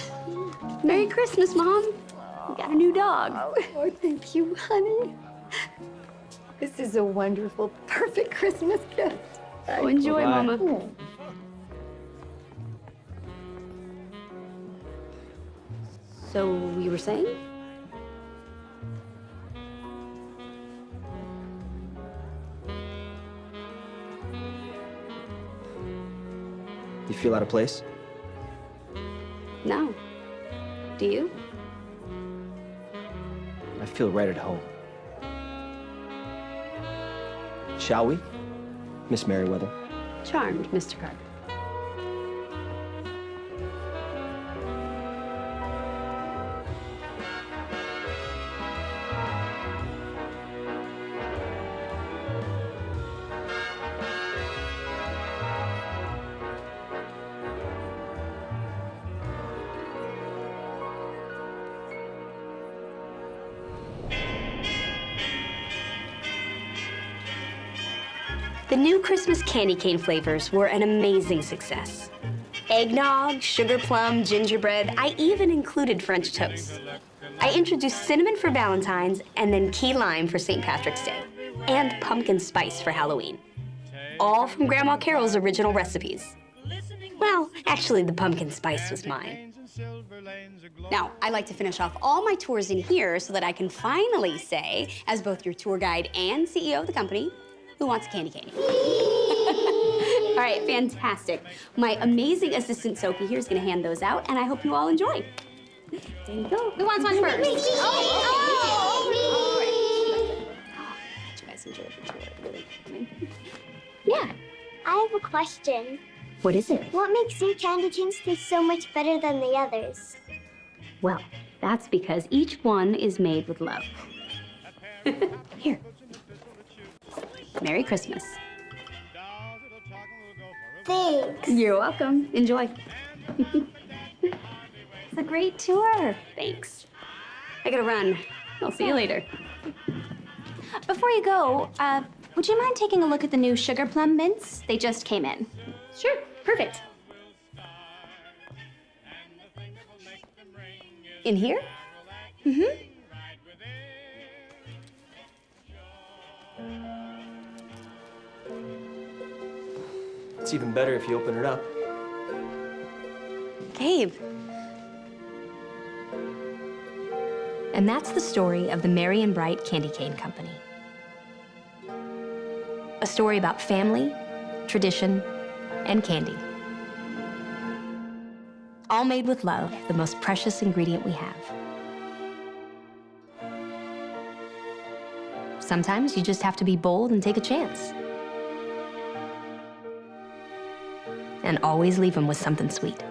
Speaker 1: Merry Christmas, Mom. We got a new dog.
Speaker 7: Oh, thank you, honey. This is a wonderful, perfect Christmas gift.
Speaker 1: Oh, enjoy,
Speaker 6: Bye.
Speaker 1: Mama. So, you were saying?
Speaker 4: You feel out of place?
Speaker 1: No. Do you?
Speaker 4: I feel right at home. Shall we, Miss Merriweather?
Speaker 1: Charmed, Mr. Carter. The new Christmas candy cane flavors were an amazing success. Eggnog, sugar plum, gingerbread, I even included French toast. I introduced cinnamon for Valentine's and then key lime for St. Patrick's Day, and pumpkin spice for Halloween. All from Grandma Carol's original recipes. Well, actually, the pumpkin spice was mine. Now, I like to finish off all my tours in here so that I can finally say, as both your tour guide and CEO of the company, who wants a candy cane? All right, fantastic. My amazing assistant, Sophie, here is gonna hand those out, and I hope you all enjoy. There you go. Who wants one first? Did you guys enjoy the tour? Really?
Speaker 9: Yeah. I have a question.
Speaker 1: What is it?
Speaker 9: What makes your candy canes taste so much better than the others?
Speaker 1: Well, that's because each one is made with love. Here. Merry Christmas.
Speaker 9: Thanks.
Speaker 1: You're welcome. Enjoy. It's a great tour. Thanks. I gotta run. I'll see you later.
Speaker 9: Before you go, would you mind taking a look at the new sugar plum mints? They just came in.
Speaker 1: Sure. Perfect. In here?
Speaker 9: Mm-hmm.
Speaker 4: It's even better if you open it up.
Speaker 1: Gabe. And that's the story of the Merry and Bright Candy Cane Company. A story about family, tradition, and candy. All made with love, the most precious ingredient we have. Sometimes you just have to be bold and take a chance. And always leave them with something sweet.